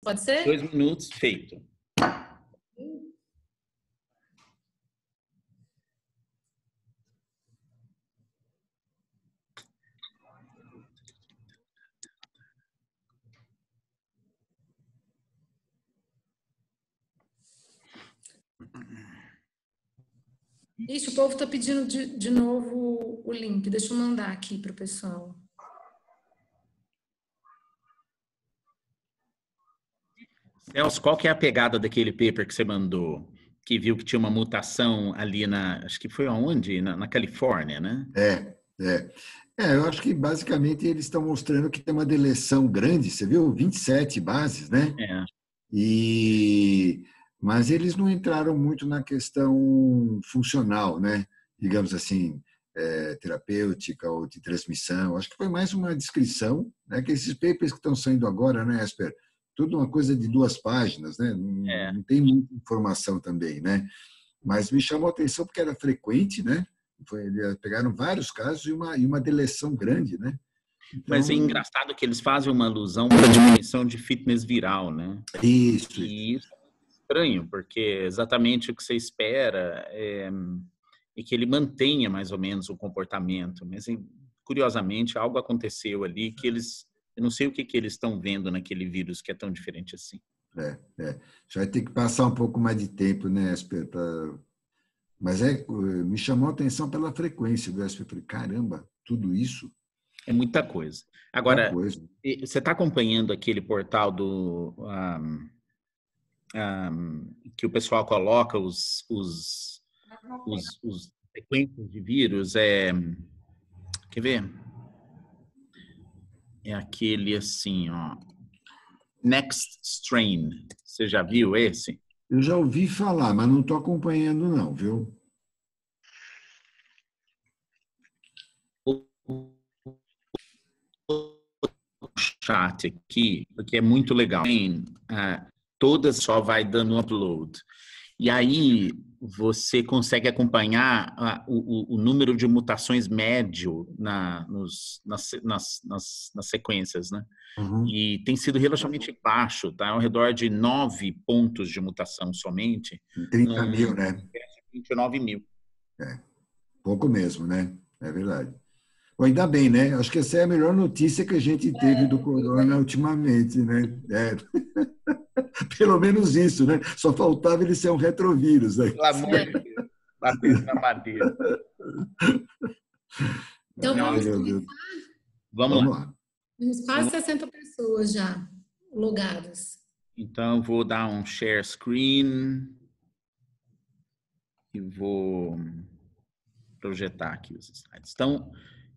Pode ser? 2 minutos, feito. Ixi, o povo está pedindo de novo o link. Deixa eu mandar aqui para o pessoal. Celso, qual que é a pegada daquele paper que você mandou? Que viu que tinha uma mutação ali acho que foi aonde? Na Califórnia, né? Eu acho que basicamente eles estão mostrando que tem uma deleção grande, você viu? 27 bases, né? Mas eles não entraram muito na questão funcional, né? Digamos assim, terapêutica ou de transmissão. Acho que foi mais uma descrição, né? Que esses papers que estão saindo agora, né, Esper? Tudo uma coisa de 2 páginas, né? Não tem muita informação também, né? Mas me chamou a atenção porque era frequente, né? Pegaram vários casos e uma deleção grande, né? Então, mas é engraçado que eles fazem uma alusão para a diminuição de fitness viral, né? Isso. E isso é estranho, porque exatamente o que você espera é que ele mantenha mais ou menos o comportamento. Mas, curiosamente, algo aconteceu ali que eu não sei o que eles estão vendo naquele vírus que é tão diferente assim. Já vai ter que passar um pouco mais de tempo, né, Esper? Mas me chamou a atenção pela frequência do Esper. Falei, caramba, tudo isso? É muita coisa. Agora, você está acompanhando aquele portal que o pessoal coloca os sequências de vírus? Quer ver? É aquele assim, ó. Next Strain. Você já viu esse? Eu já ouvi falar, mas não estou acompanhando não, viu? O chat aqui, porque é muito legal. Todas só vai dando um upload. E aí você consegue acompanhar o número de mutações médio nas sequências, né? Uhum. E tem sido relativamente baixo, tá? Ao redor de 9 pontos de mutação somente. 30 mil, né? 29 mil. Pouco mesmo, né? É verdade. Bom, ainda bem, né? Acho que essa é a melhor notícia que a gente teve do corona ultimamente, né? Pelo menos isso, né? Só faltava ele ser um retrovírus. Né? Pelo amor de Deus. Batendo na madeira. Então, vamos lá. Temos quase 60 pessoas já logadas. Então, eu vou dar um share screen e vou projetar aqui os slides. Então,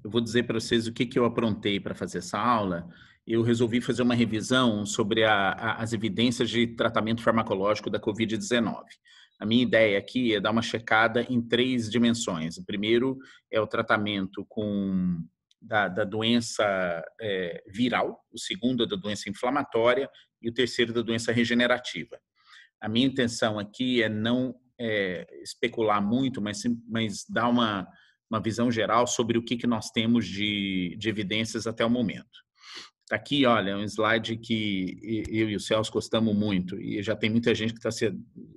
eu vou dizer para vocês o que eu aprontei para fazer essa aula. Eu resolvi fazer uma revisão sobre as evidências de tratamento farmacológico da Covid-19. A minha ideia aqui é dar uma checada em 3 dimensões. O primeiro é o tratamento da doença viral, o segundo é da doença inflamatória e o terceiro da doença regenerativa. A minha intenção aqui é não especular muito, mas dar uma visão geral sobre o que nós temos de evidências até o momento. Está aqui, olha, um slide que eu e o Celso gostamos muito, e já tem muita gente que está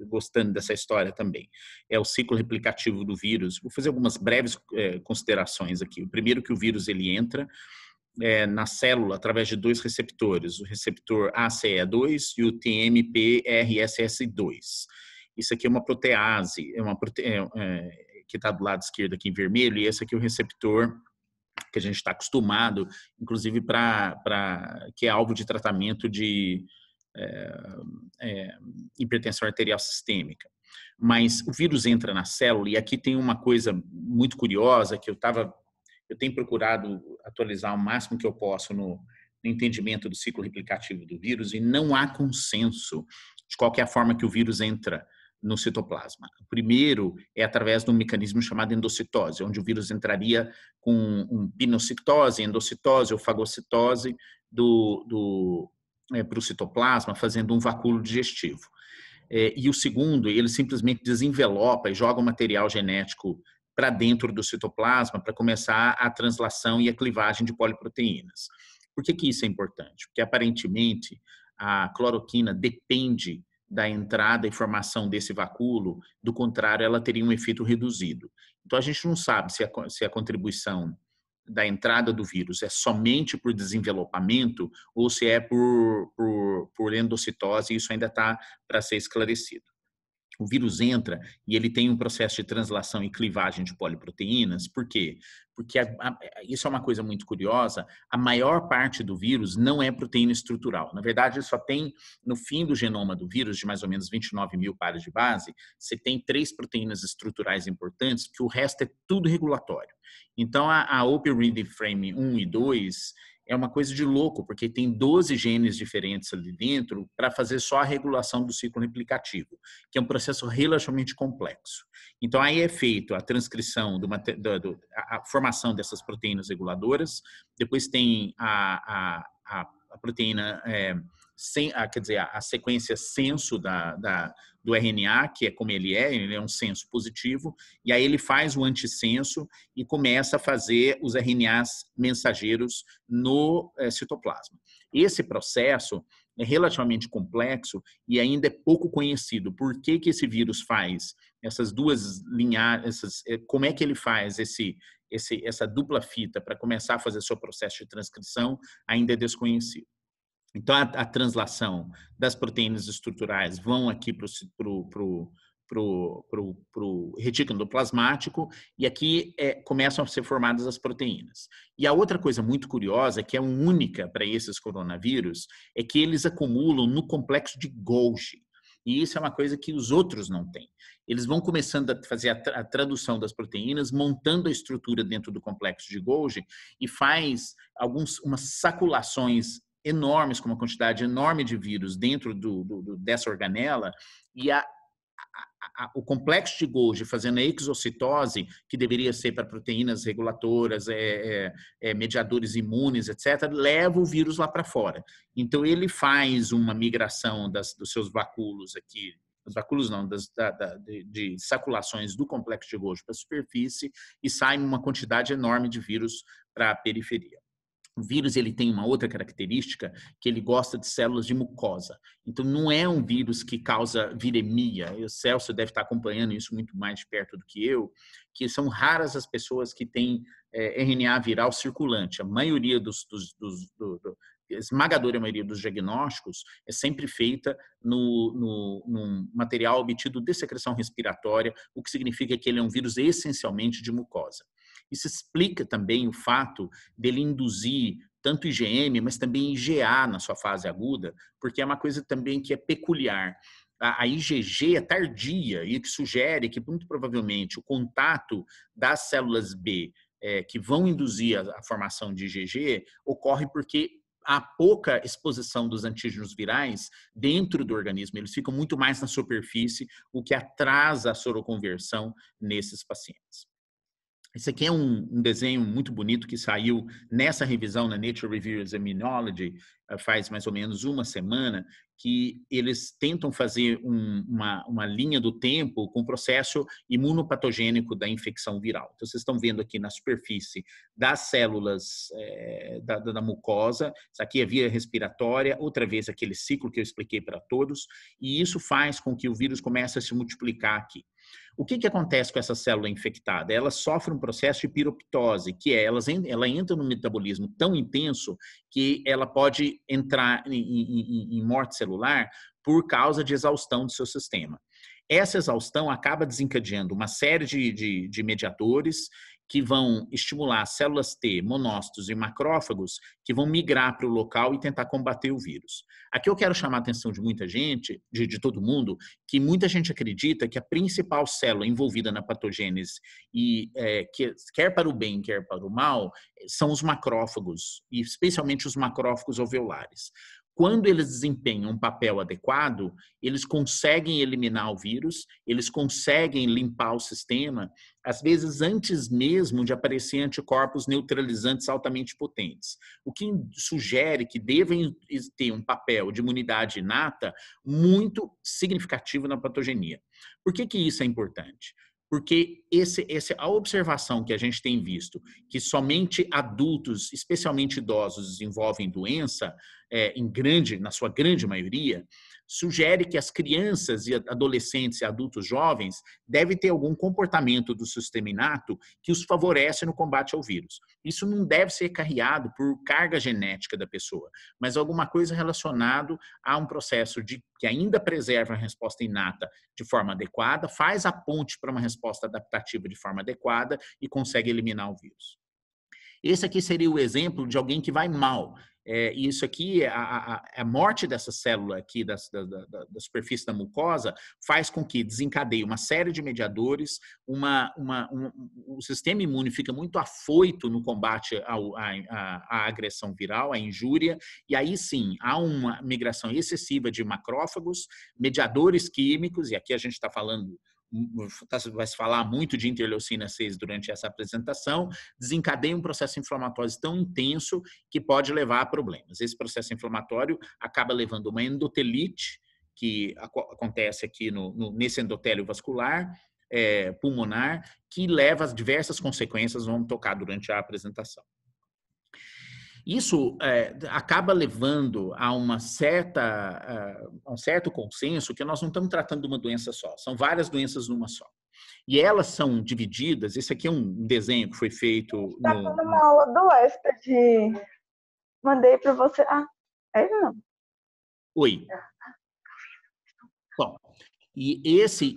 gostando dessa história também. É o ciclo replicativo do vírus. Vou fazer algumas breves considerações aqui. O primeiro, que o vírus ele entra na célula através de 2 receptores, o receptor ACE2 e o TMPRSS2. Isso aqui é uma protease, que está do lado esquerdo aqui em vermelho, e esse aqui é o receptor que a gente está acostumado, inclusive que é alvo de tratamento de hipertensão arterial sistêmica. Mas o vírus entra na célula, e aqui tem uma coisa muito curiosa que eu tenho procurado atualizar o máximo que eu posso no entendimento do ciclo replicativo do vírus, e não há consenso de qual que é a forma que o vírus entra no citoplasma. O primeiro é através de um mecanismo chamado endocitose, onde o vírus entraria com pinocitose, endocitose ou fagocitose para o citoplasma, fazendo um vacúolo digestivo. E o segundo, ele simplesmente desenvelopa e joga o material genético para dentro do citoplasma para começar a translação e a clivagem de poliproteínas. Por que isso é importante? Porque, aparentemente, a cloroquina depende da entrada e formação desse vacúolo, do contrário, ela teria um efeito reduzido. Então, a gente não sabe se a contribuição da entrada do vírus é somente por desenvelopamento ou se é por endocitose, e isso ainda está para ser esclarecido. O vírus entra e ele tem um processo de translação e clivagem de poliproteínas. Por quê? Porque isso é uma coisa muito curiosa. A maior parte do vírus não é proteína estrutural. Na verdade, só tem, no fim do genoma do vírus, de mais ou menos 29 mil pares de base, você tem 3 proteínas estruturais importantes, que o resto é tudo regulatório. Então, a Open Reading Frame 1 e 2 é uma coisa de louco, porque tem 12 genes diferentes ali dentro para fazer só a regulação do ciclo replicativo, que é um processo relativamente complexo. Então, aí é feito a transcrição, a formação dessas proteínas reguladoras, depois tem a proteína, a sequência senso do RNA, que é como ele é um senso positivo, e aí ele faz o antissenso e começa a fazer os RNAs mensageiros no citoplasma. Esse processo é relativamente complexo e ainda é pouco conhecido. Por que esse vírus faz essas duas linhagens, como é que ele faz essa dupla fita para começar a fazer seu processo de transcrição, ainda é desconhecido. Então, a translação das proteínas estruturais vão aqui para o retículo endoplasmático e aqui começam a ser formadas as proteínas. E a outra coisa muito curiosa, que é única para esses coronavírus, é que eles acumulam no complexo de Golgi. E isso é uma coisa que os outros não têm. Eles vão começando a fazer a tradução das proteínas, montando a estrutura dentro do complexo de Golgi e faz umas saculações enormes, com uma quantidade enorme de vírus dentro dessa organela, e o complexo de Golgi fazendo a exocitose, que deveria ser para proteínas regulatoras, mediadores imunes, etc., leva o vírus lá para fora. Então, ele faz uma migração dos seus vacúolos aqui, os vacúolos não, de saculações do complexo de Golgi para a superfície, e sai uma quantidade enorme de vírus para a periferia. O vírus ele tem uma outra característica, que ele gosta de células de mucosa. Então, não é um vírus que causa viremia. O Celso deve estar acompanhando isso muito mais de perto do que eu, que são raras as pessoas que têm RNA viral circulante. A maioria a esmagadora maioria dos diagnósticos é sempre feita num material obtido de secreção respiratória, o que significa que ele é um vírus essencialmente de mucosa. Isso explica também o fato dele induzir tanto IgM, mas também IgA na sua fase aguda, porque é uma coisa também que é peculiar. A IgG é tardia e que sugere que, muito provavelmente, o contato das células B que vão induzir a formação de IgG ocorre porque há pouca exposição dos antígenos virais dentro do organismo. Eles ficam muito mais na superfície, o que atrasa a soroconversão nesses pacientes. Esse aqui é um desenho muito bonito que saiu nessa revisão na Nature Reviews Immunology faz mais ou menos uma semana, que eles tentam fazer uma linha do tempo com o processo imunopatogênico da infecção viral. Então, vocês estão vendo aqui na superfície das células da mucosa, isso aqui é via respiratória, outra vez aquele ciclo que eu expliquei para todos, e isso faz com que o vírus comece a se multiplicar aqui. O que acontece com essa célula infectada? Ela sofre um processo de piroptose, que ela entra num metabolismo tão intenso que ela pode entrar em morte celular por causa de exaustão do seu sistema. Essa exaustão acaba desencadeando uma série de mediadores que vão estimular células T, monócitos e macrófagos que vão migrar para o local e tentar combater o vírus. Aqui eu quero chamar a atenção de muita gente, de todo mundo, que muita gente acredita que a principal célula envolvida na patogênese, quer para o bem, quer para o mal, são os macrófagos, e especialmente os macrófagos alveolares. Quando eles desempenham um papel adequado, eles conseguem eliminar o vírus, eles conseguem limpar o sistema, às vezes antes mesmo de aparecer anticorpos neutralizantes altamente potentes. O que sugere que devem ter um papel de imunidade inata muito significativo na patogenia. Por que isso é importante? porque a observação que a gente tem visto, que somente adultos, especialmente idosos, desenvolvem doença, na sua grande maioria, sugere que as crianças e adolescentes e adultos jovens devem ter algum comportamento do sistema inato que os favorece no combate ao vírus. Isso não deve ser carreado por carga genética da pessoa, mas alguma coisa relacionada a um processo que ainda preserva a resposta inata de forma adequada, faz a ponte para uma resposta adaptativa de forma adequada e consegue eliminar o vírus. Esse aqui seria o exemplo de alguém que vai mal. Isso aqui, a morte dessa célula aqui da superfície da mucosa faz com que desencadeie uma série de mediadores, o sistema imune fica muito afoito no combate à agressão viral, à injúria, e aí sim, há uma migração excessiva de macrófagos, mediadores químicos, e aqui a gente está falando, vai se falar muito de interleucina 6 durante essa apresentação, desencadeia um processo inflamatório tão intenso que pode levar a problemas. Esse processo inflamatório acaba levando uma endotelite, que acontece aqui nesse endotélio vascular, pulmonar, que leva a diversas consequências, vamos tocar durante a apresentação. Isso acaba levando a um certo consenso que nós não estamos tratando de uma doença só, são várias doenças numa só. E elas são divididas, esse aqui é um desenho que foi feito... Está dando uma aula do ESPED, mandei para você... Ah, não. Oi. Bom, e esse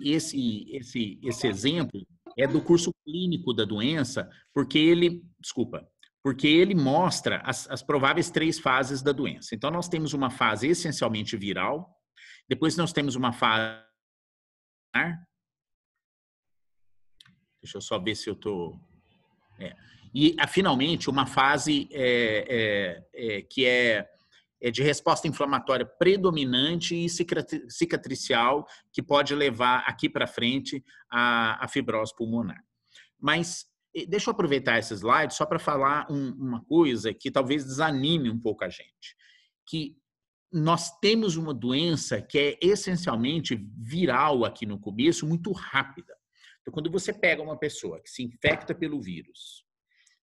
exemplo é do curso clínico da doença, porque ele mostra as prováveis 3 fases da doença. Então, nós temos uma fase essencialmente viral, depois nós temos uma fase... Deixa eu só ver se eu estou... E, finalmente, uma fase que é de resposta inflamatória predominante e cicatricial, que pode levar aqui para frente a fibrose pulmonar. Mas... deixa eu aproveitar esse slide só para falar uma coisa que talvez desanime um pouco a gente. Que nós temos uma doença que é essencialmente viral aqui no começo, muito rápida. Então, quando você pega uma pessoa que se infecta pelo vírus,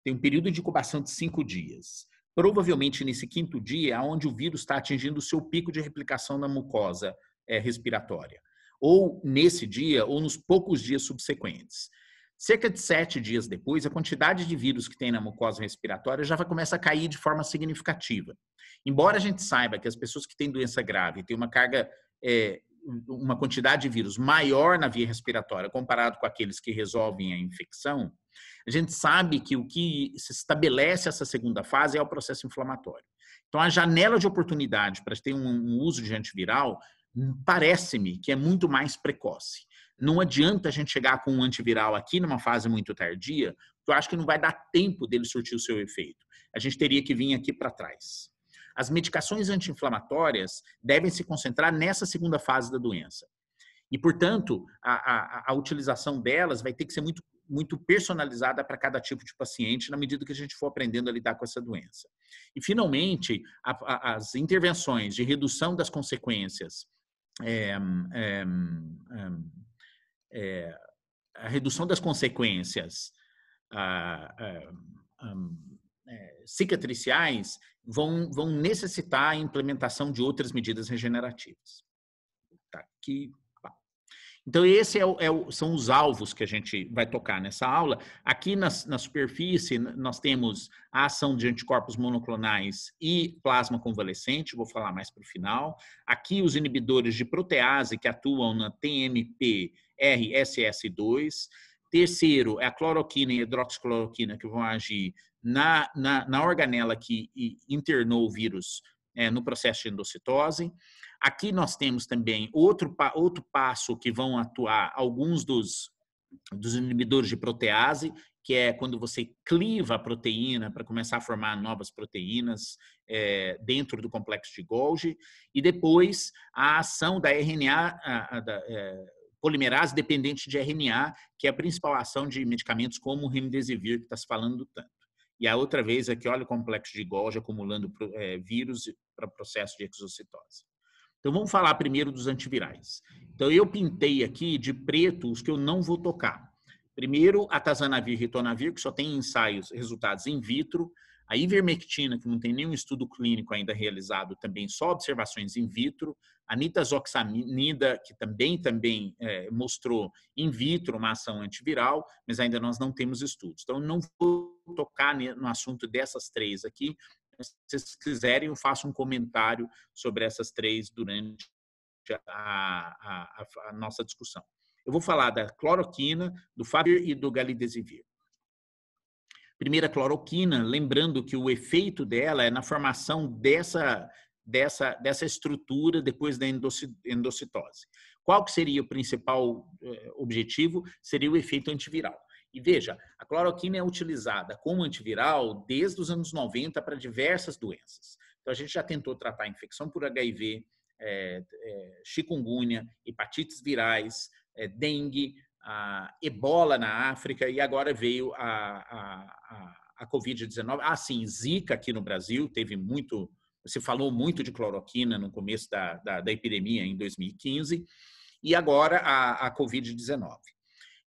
tem um período de incubação de 5 dias. Provavelmente nesse 5º dia é onde o vírus está atingindo o seu pico de replicação na mucosa respiratória. Ou nesse dia, ou nos poucos dias subsequentes. Cerca de 7 dias depois, a quantidade de vírus que tem na mucosa respiratória já vai começar a cair de forma significativa. Embora a gente saiba que as pessoas que têm doença grave têm uma carga, uma quantidade de vírus maior na via respiratória comparado com aqueles que resolvem a infecção, a gente sabe que o que se estabelece essa segunda fase é o processo inflamatório. Então, a janela de oportunidade para ter um uso de antiviral parece-me que é muito mais precoce. Não adianta a gente chegar com um antiviral aqui numa fase muito tardia, porque eu acho que não vai dar tempo dele surtir o seu efeito. A gente teria que vir aqui para trás. As medicações anti-inflamatórias devem se concentrar nessa segunda fase da doença. E, portanto, a utilização delas vai ter que ser muito, muito personalizada para cada tipo de paciente, na medida que a gente for aprendendo a lidar com essa doença. E, finalmente, as intervenções de redução das consequências, a redução das consequências cicatriciais vão necessitar a implementação de outras medidas regenerativas. Tá aqui. Então, esse são os alvos que a gente vai tocar nessa aula. Aqui na superfície, nós temos a ação de anticorpos monoclonais e plasma convalescente, vou falar mais para o final. Aqui, os inibidores de protease que atuam na TMP-RSS2. Terceiro, é a cloroquina e a hidroxicloroquina que vão agir na organela que internou o vírus no processo de endocitose. Aqui nós temos também outro passo que vão atuar alguns dos inibidores de protease, que é quando você cliva a proteína para começar a formar novas proteínas dentro do complexo de Golgi. E depois a ação da RNA, polimerase dependente de RNA, que é a principal ação de medicamentos como o remdesivir, que está se falando tanto. E a outra vez aqui, olha o complexo de Golgi acumulando vírus para processo de exocitose. Então, vamos falar primeiro dos antivirais. Então, eu pintei aqui de preto os que eu não vou tocar. Primeiro, a atazanavir e ritonavir, que só tem ensaios, resultados in vitro. A ivermectina, que não tem nenhum estudo clínico ainda realizado, também só observações in vitro. A nitazoxanida, que também mostrou in vitro uma ação antiviral, mas ainda nós não temos estudos. Então, não vou tocar no assunto dessas 3 aqui. Se vocês quiserem, eu faço um comentário sobre essas 3 durante a nossa discussão. Eu vou falar da cloroquina, do favipiravir e do galidesivir. Primeira, cloroquina, lembrando que o efeito dela é na formação dessa estrutura depois da endocitose. Qual que seria o principal objetivo? Seria o efeito antiviral. E veja, a cloroquina é utilizada como antiviral desde os anos 90 para diversas doenças. Então, a gente já tentou tratar a infecção por HIV, chikungunya, hepatites virais, dengue, ebola na África e agora veio a Covid-19. Sim, Zika aqui no Brasil, se falou muito de cloroquina no começo da epidemia em 2015 e agora a Covid-19.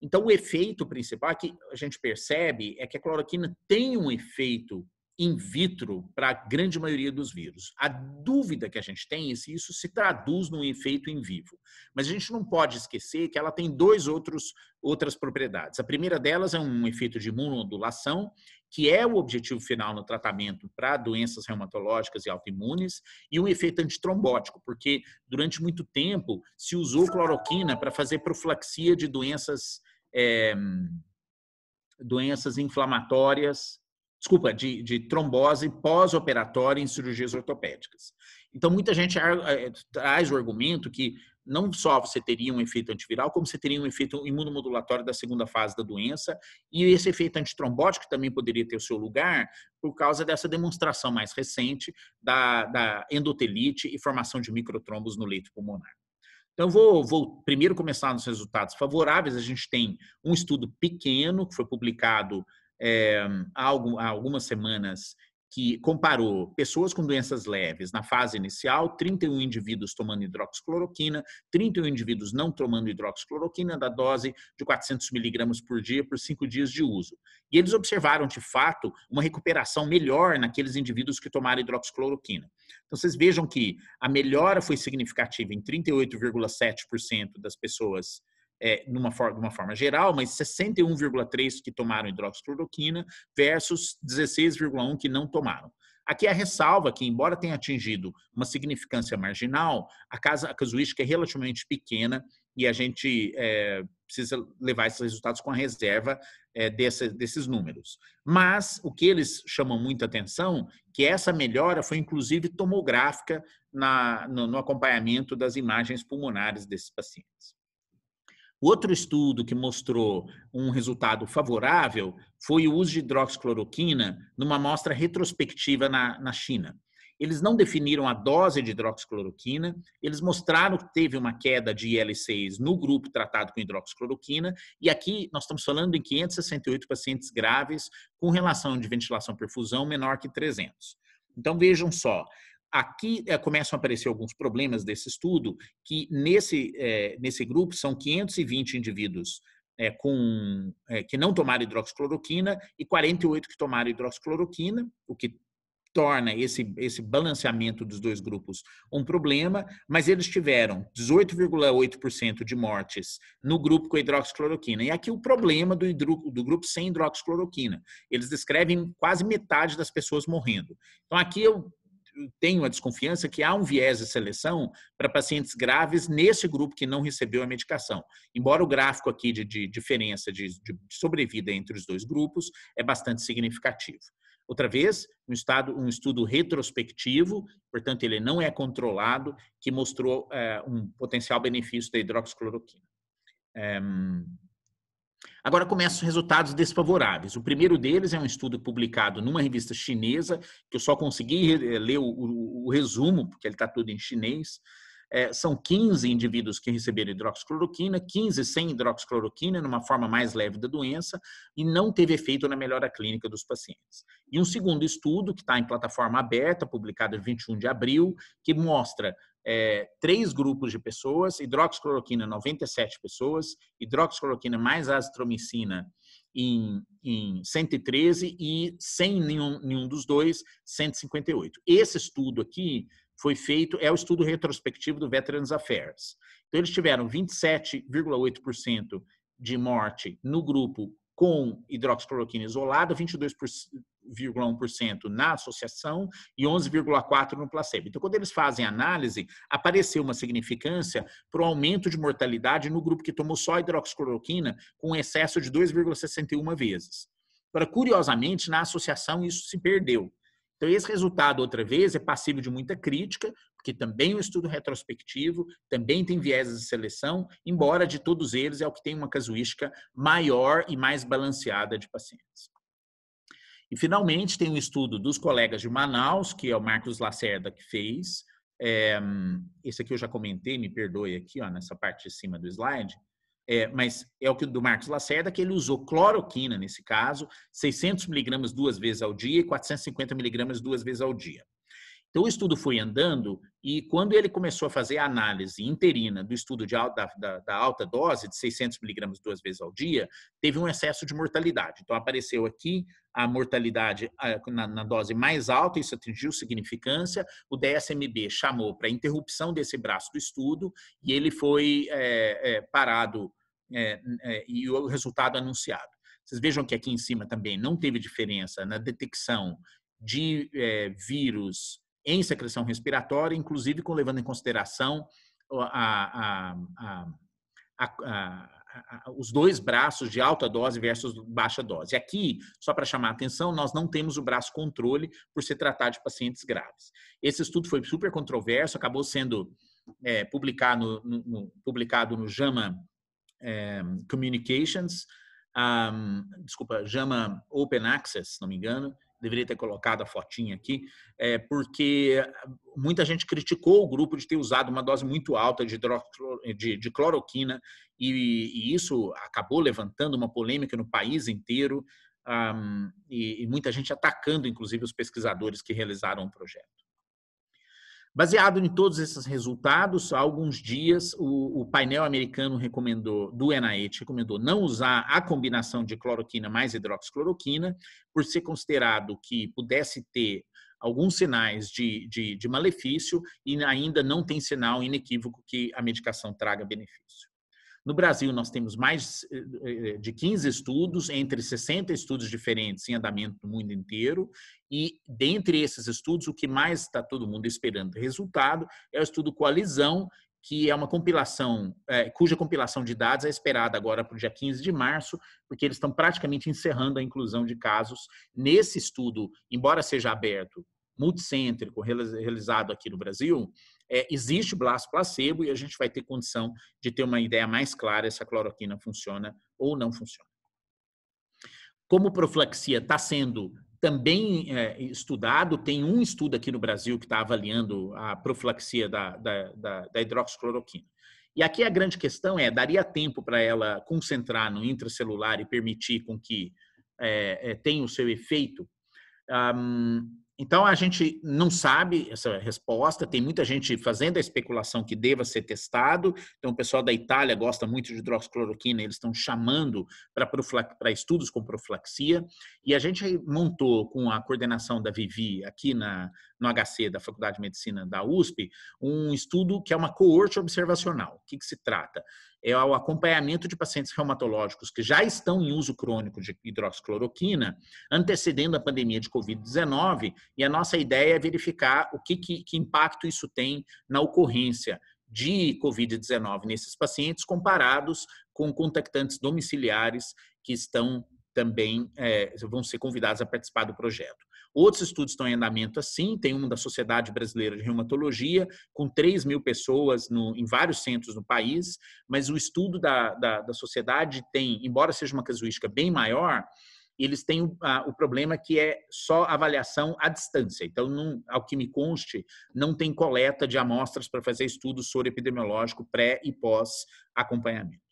Então, o efeito principal que a gente percebe é que a cloroquina tem um efeito in vitro para a grande maioria dos vírus. A dúvida que a gente tem é se isso se traduz num efeito in vivo. Mas a gente não pode esquecer que ela tem outras propriedades. A primeira delas é um efeito de imunodulação, que é o objetivo final no tratamento para doenças reumatológicas e autoimunes, e um efeito antitrombótico, porque durante muito tempo se usou cloroquina para fazer profilaxia de doenças inflamatórias, de trombose pós-operatória em cirurgias ortopédicas. Então, muita gente traz o argumento que não só você teria um efeito antiviral, como você teria um efeito imunomodulatório da segunda fase da doença, e esse efeito antitrombótico também poderia ter o seu lugar por causa dessa demonstração mais recente da endotelite e formação de microtrombos no leito pulmonar. Então, vou primeiro começar nos resultados favoráveis. A gente tem um estudo pequeno que foi publicado há algumas semanas, que comparou pessoas com doenças leves na fase inicial, 31 indivíduos tomando hidroxicloroquina, 31 indivíduos não tomando hidroxicloroquina, da dose de 400 miligramas por dia por 5 dias de uso. E eles observaram, de fato, uma recuperação melhor naqueles indivíduos que tomaram hidroxicloroquina. Então, vocês vejam que a melhora foi significativa em 38,7% das pessoas de uma forma geral, mas 61,3% que tomaram hidroxicloroquina versus 16,1% que não tomaram. Aqui a ressalva que, embora tenha atingido uma significância marginal, a casuística é relativamente pequena e a gente precisa levar esses resultados com a reserva desses números. Mas o que eles chamam muita atenção, que essa melhora foi inclusive tomográfica no acompanhamento das imagens pulmonares desses pacientes. Outro estudo que mostrou um resultado favorável foi o uso de hidroxicloroquina numa amostra retrospectiva na China. Eles não definiram a dose de hidroxicloroquina, eles mostraram que teve uma queda de IL-6 no grupo tratado com hidroxicloroquina, e aqui nós estamos falando em 568 pacientes graves com relação de ventilação-perfusão menor que 300. Então, vejam só. Aqui começam a aparecer alguns problemas desse estudo, que nesse grupo são 520 indivíduos que não tomaram hidroxicloroquina e 48 que tomaram hidroxicloroquina, o que torna esse balanceamento dos dois grupos um problema, mas eles tiveram 18,8% de mortes no grupo com hidroxicloroquina. E aqui o problema do grupo sem hidroxicloroquina. Eles descrevem quase metade das pessoas morrendo. Então, aqui eu tenho a desconfiança que há um viés de seleção para pacientes graves nesse grupo que não recebeu a medicação. Embora o gráfico aqui de diferença de sobrevida entre os dois grupos é bastante significativo. Outra vez, um estudo retrospectivo, portanto, ele não é controlado, que mostrou um potencial benefício da hidroxicloroquina. Agora começam os resultados desfavoráveis. O primeiro deles é um estudo publicado numa revista chinesa, que eu só consegui ler o resumo, porque ele está tudo em chinês. São 15 indivíduos que receberam hidroxicloroquina, 15 sem hidroxicloroquina, numa forma mais leve da doença, e não teve efeito na melhora clínica dos pacientes. E um segundo estudo, que está em plataforma aberta, publicado em 21 de abril, que mostra 3 grupos de pessoas, hidroxicloroquina 97 pessoas, hidroxicloroquina mais azitromicina em 113 e sem nenhum dos dois, 158. Esse estudo aqui foi feito, é o estudo retrospectivo do Veterans Affairs. Então, eles tiveram 27,8% de morte no grupo com hidroxicloroquina isolada, 22,1% na associação e 11,4% no placebo. Então, quando eles fazem análise, apareceu uma significância para o aumento de mortalidade no grupo que tomou só hidroxicloroquina com excesso de 2,61 vezes. Agora, curiosamente, na associação isso se perdeu. Então, esse resultado, outra vez, é passível de muita crítica, porque também é um estudo retrospectivo, também tem vieses de seleção, embora de todos eles é o que tem uma casuística maior e mais balanceada de pacientes. E, finalmente, tem um estudo dos colegas de Manaus, que é o Marcos Lacerda que fez. Esse aqui eu já comentei, me perdoe aqui, ó, nessa parte de cima do slide. Mas é o que do Marcos Lacerda, que ele usou cloroquina, nesse caso, 600 miligramas 2 vezes ao dia e 450 miligramas 2 vezes ao dia. Então, o estudo foi andando e quando ele começou a fazer a análise interina do estudo da alta dose, de 600 miligramas 2 vezes ao dia, teve um excesso de mortalidade. Então, apareceu aqui a mortalidade na dose mais alta, isso atingiu significância. O DSMB chamou para interrupção desse braço do estudo e ele foi parado e o resultado anunciado. Vocês vejam que aqui em cima também não teve diferença na detecção de vírus em secreção respiratória, inclusive levando em consideração os 2 braços de alta dose versus baixa dose. Aqui, só para chamar a atenção, nós não temos o braço controle por se tratar de pacientes graves. Esse estudo foi super controverso, acabou sendo publicado no JAMA Communications, JAMA Open Access, se não me engano. Deveria ter colocado a fotinha aqui, porque muita gente criticou o grupo de ter usado uma dose muito alta de cloroquina e isso acabou levantando uma polêmica no país inteiro e muita gente atacando, inclusive, os pesquisadores que realizaram o projeto. Baseado em todos esses resultados, há alguns dias o painel americano do NIH recomendou não usar a combinação de cloroquina mais hidroxicloroquina, por ser considerado que pudesse ter alguns sinais de malefício e ainda não tem sinal inequívoco que a medicação traga benefício. No Brasil, nós temos mais de 15 estudos, entre 60 estudos diferentes em andamento no mundo inteiro, e dentre esses estudos, o que mais está todo mundo esperando resultado é o estudo Coalizão, que é uma compilação, cuja compilação de dados é esperada agora para o dia 15 de março, porque eles estão praticamente encerrando a inclusão de casos nesse estudo, embora seja aberto, multicêntrico, realizado aqui no Brasil. Existe o braço placebo e a gente vai ter condição de ter uma ideia mais clara se a cloroquina funciona ou não funciona. Como profilaxia está sendo também estudado, tem um estudo aqui no Brasil que está avaliando a profilaxia da hidroxicloroquina. E aqui a grande questão daria tempo para ela concentrar no intracelular e permitir com que tenha o seu efeito? Então, a gente não sabe essa resposta, tem muita gente fazendo a especulação que deva ser testado. Então, o pessoal da Itália gosta muito de hidroxicloroquina, eles estão chamando para estudos com profilaxia. E a gente montou, com a coordenação da Vivi, aqui no HC da Faculdade de Medicina da USP, um estudo que é uma coorte observacional. O que se trata? É o acompanhamento de pacientes reumatológicos que já estão em uso crônico de hidroxicloroquina, antecedendo a pandemia de Covid-19, e a nossa ideia é verificar o que impacto isso tem na ocorrência de Covid-19 nesses pacientes, comparados com contactantes domiciliares que estão também vão ser convidados a participar do projeto. Outros estudos estão em andamento assim, tem um da Sociedade Brasileira de Reumatologia, com 3.000 pessoas em vários centros no país, mas o estudo da sociedade tem, embora seja uma casuística bem maior, eles têm o problema que é só avaliação à distância. Então, ao que me conste, não tem coleta de amostras para fazer estudos soro epidemiológico pré e pós-acompanhamento.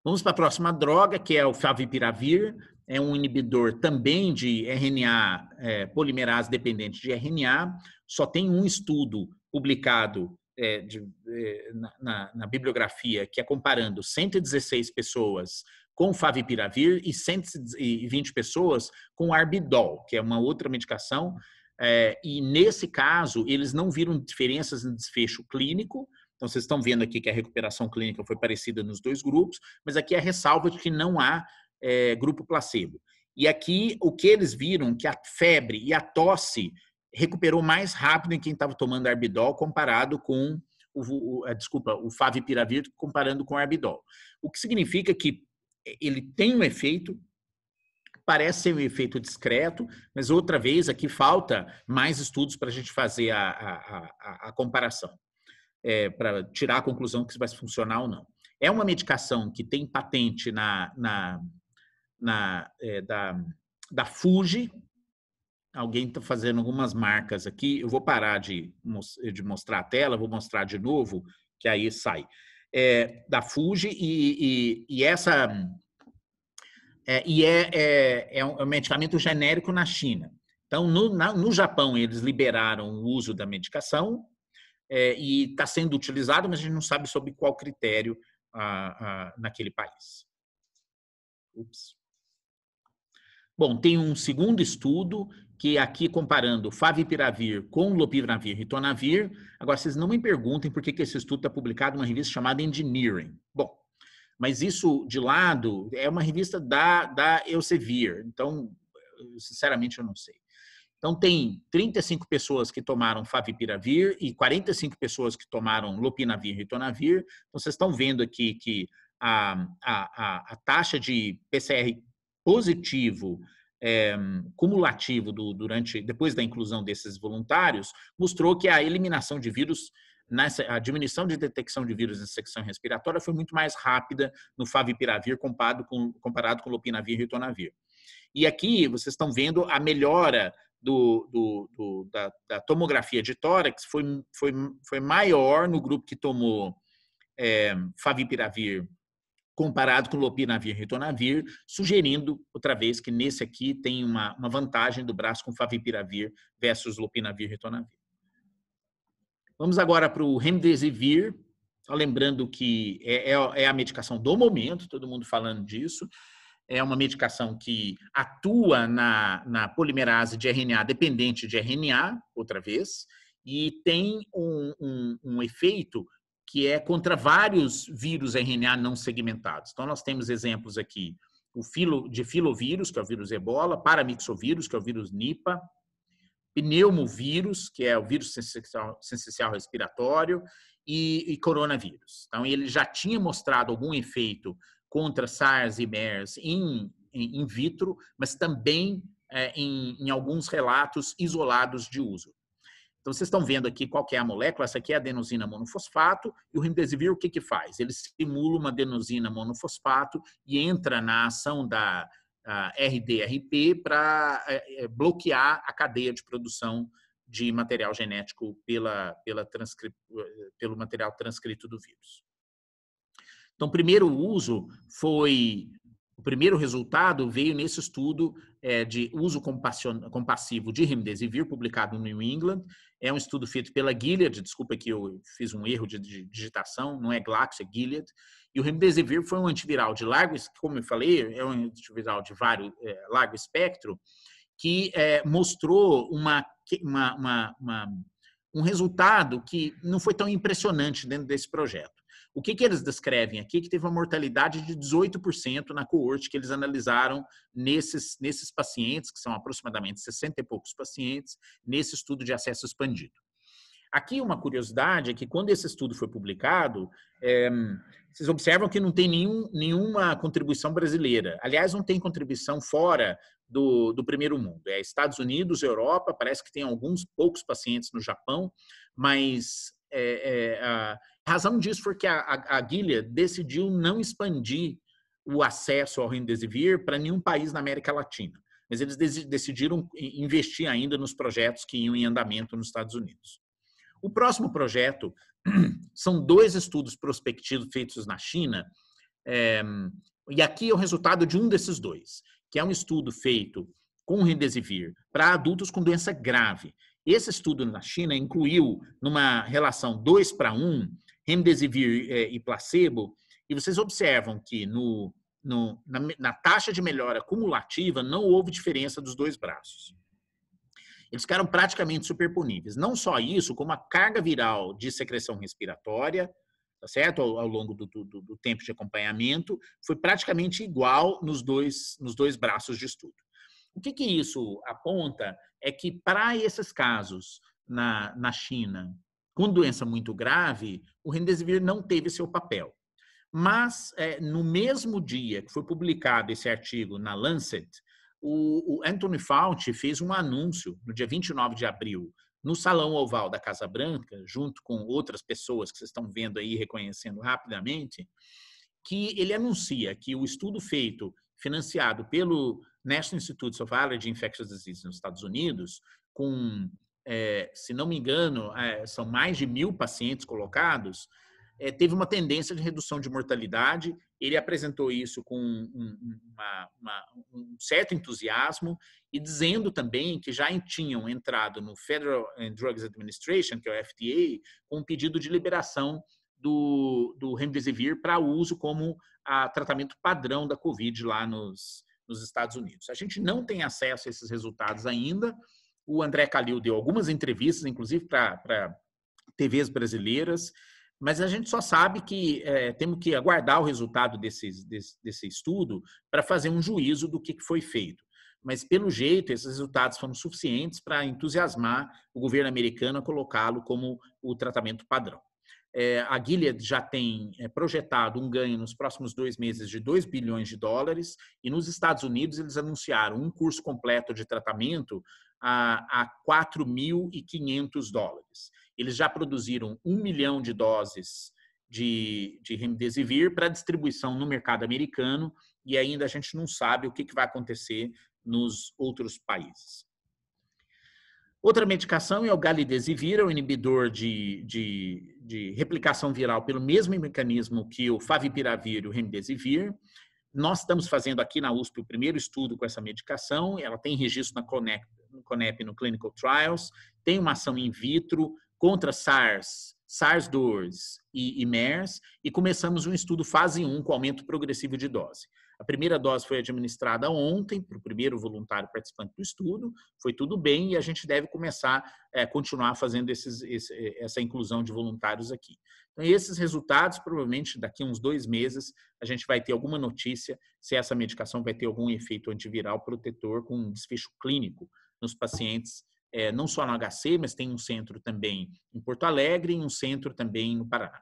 Vamos para a próxima droga, que é o favipiravir. É um inibidor também de RNA, polimerase dependente de RNA. Só tem um estudo publicado na bibliografia, que é comparando 116 pessoas com favipiravir e 120 pessoas com Arbidol, que é uma outra medicação. E nesse caso, eles não viram diferenças no desfecho clínico. Então, vocês estão vendo aqui que a recuperação clínica foi parecida nos dois grupos, mas aqui a ressalva de que não há grupo placebo. E aqui, o que eles viram, que a febre e a tosse recuperou mais rápido em quem estava tomando Arbidol comparado com o favipiravir comparando com o Arbidol. O que significa que ele tem um efeito, parece ser um efeito discreto, mas outra vez aqui falta mais estudos para a gente fazer a comparação, para tirar a conclusão que isso vai funcionar ou não. É uma medicação que tem patente da Fuji. Alguém está fazendo algumas marcas aqui. Eu vou parar de mostrar a tela, vou mostrar de novo, que aí sai. Da Fuji, e essa é um medicamento genérico na China. Então, no Japão, eles liberaram o uso da medicação e está sendo utilizado, mas a gente não sabe sob qual critério naquele país. Ups. Bom, tem um segundo estudo que aqui comparando favipiravir com lopinavir e ritonavir. Agora, vocês não me perguntem por que esse estudo está publicado numa revista chamada Engineering. Bom, mas isso de lado é uma revista da Elsevier, então, sinceramente, eu não sei. Então, tem 35 pessoas que tomaram favipiravir e 45 pessoas que tomaram lopinavir e ritonavir. Então, vocês estão vendo aqui que a taxa de PCR positivo cumulativo depois da inclusão desses voluntários mostrou que a eliminação de vírus, a diminuição de detecção de vírus na secção respiratória foi muito mais rápida no favipiravir comparado com lopinavir e ritonavir. E aqui vocês estão vendo a melhora da tomografia de tórax foi maior no grupo que tomou favipiravir comparado com lopinavir e ritonavir, sugerindo, outra vez, que nesse aqui tem uma vantagem do braço com favipiravir versus lopinavir e ritonavir. Vamos agora para o remdesivir, lembrando que é a medicação do momento, todo mundo falando disso. É uma medicação que atua na polimerase de RNA dependente de RNA, outra vez, e tem um efeito que é contra vários vírus RNA não segmentados. Então, nós temos exemplos aqui de filovírus, que é o vírus Ebola, paramixovírus, que é o vírus Nipah, pneumovírus, que é o vírus sensicial respiratório, e coronavírus. Então, ele já tinha mostrado algum efeito contra SARS e MERS in vitro, mas também em alguns relatos isolados de uso. Então, vocês estão vendo aqui qual que é a molécula. Essa aqui é a adenosina monofosfato. E o remdesivir, o que faz? Ele simula uma adenosina monofosfato e entra na ação da RDRP para bloquear a cadeia de produção de material genético pelo material transcrito do vírus. Então, o primeiro resultado veio nesse estudo de uso compassivo de remdesivir, publicado no New England. É um estudo feito pela Gilead, desculpa que eu fiz um erro de digitação, não é Glaxo, é Gilead. E o remdesivir foi um antiviral de largo, como eu falei, é um antiviral de largo espectro, que mostrou um resultado que não foi tão impressionante dentro desse projeto. O que eles descrevem aqui? Que teve uma mortalidade de 18% na coorte que eles analisaram nesses pacientes, que são aproximadamente 60 e poucos pacientes, nesse estudo de acesso expandido. Aqui uma curiosidade é que quando esse estudo foi publicado, vocês observam que não tem nenhuma contribuição brasileira. Aliás, não tem contribuição fora do primeiro mundo. Estados Unidos, Europa, parece que tem alguns poucos pacientes no Japão, mas a razão disso foi que a Gilead decidiu não expandir o acesso ao remdesivir para nenhum país na América Latina. Mas eles decidiram investir ainda nos projetos que iam em andamento nos Estados Unidos. O próximo projeto são 2 estudos prospectivos feitos na China, e aqui é o resultado de um desses 2, que é um estudo feito com remdesivir para adultos com doença grave. Esse estudo na China incluiu, numa relação 2:1, remdesivir e placebo, e vocês observam que na taxa de melhora cumulativa não houve diferença dos dois braços. Eles ficaram praticamente superponíveis. Não só isso, como a carga viral de secreção respiratória, tá certo? Ao longo do tempo de acompanhamento, foi praticamente igual nos dois braços de estudo. O que isso aponta é que, para esses casos na China, com doença muito grave, o remdesivir não teve seu papel. Mas, no mesmo dia que foi publicado esse artigo na Lancet, o Anthony Fauci fez um anúncio, no dia 29 de abril, no Salão Oval da Casa Branca, junto com outras pessoas que vocês estão vendo aí, reconhecendo rapidamente, que ele anuncia que o estudo feito, financiado pelo National Institute of Allergy and Infectious Diseases nos Estados Unidos, com, se não me engano, são mais de 1.000 pacientes colocados, teve uma tendência de redução de mortalidade. Ele apresentou isso com um certo entusiasmo e dizendo também que já tinham entrado no Federal Drugs Administration, que é o FDA, com um pedido de liberação do remdesivir para uso como tratamento padrão da Covid lá nos Estados Unidos. A gente não tem acesso a esses resultados ainda. O André Calil deu algumas entrevistas, inclusive para TVs brasileiras, mas a gente só sabe que temos que aguardar o resultado desse estudo para fazer um juízo do que foi feito. Mas, pelo jeito, esses resultados foram suficientes para entusiasmar o governo americano a colocá-lo como o tratamento padrão. A Gilead já tem projetado um ganho nos próximos 2 meses de $2 bilhões, e nos Estados Unidos eles anunciaram um curso completo de tratamento a $4.500. Eles já produziram 1 milhão de doses de remdesivir para distribuição no mercado americano, e ainda a gente não sabe o que vai acontecer nos outros países. Outra medicação é o galidesivir, o inibidor de replicação viral pelo mesmo mecanismo que o favipiravir e o remdesivir. Nós estamos fazendo aqui na USP o primeiro estudo com essa medicação. Ela tem registro na CONEP no Clinical Trials, tem uma ação in vitro contra SARS, SARS-2 e MERS, e começamos um estudo fase 1 com aumento progressivo de dose. A primeira dose foi administrada ontem para o primeiro voluntário participante do estudo, foi tudo bem e a gente deve começar a continuar fazendo essa inclusão de voluntários aqui. Então, esses resultados, provavelmente daqui a uns 2 meses, a gente vai ter alguma notícia se essa medicação vai ter algum efeito antiviral protetor com um desfecho clínico nos pacientes, não só no HC, mas tem um centro também em Porto Alegre e um centro também no Paraná.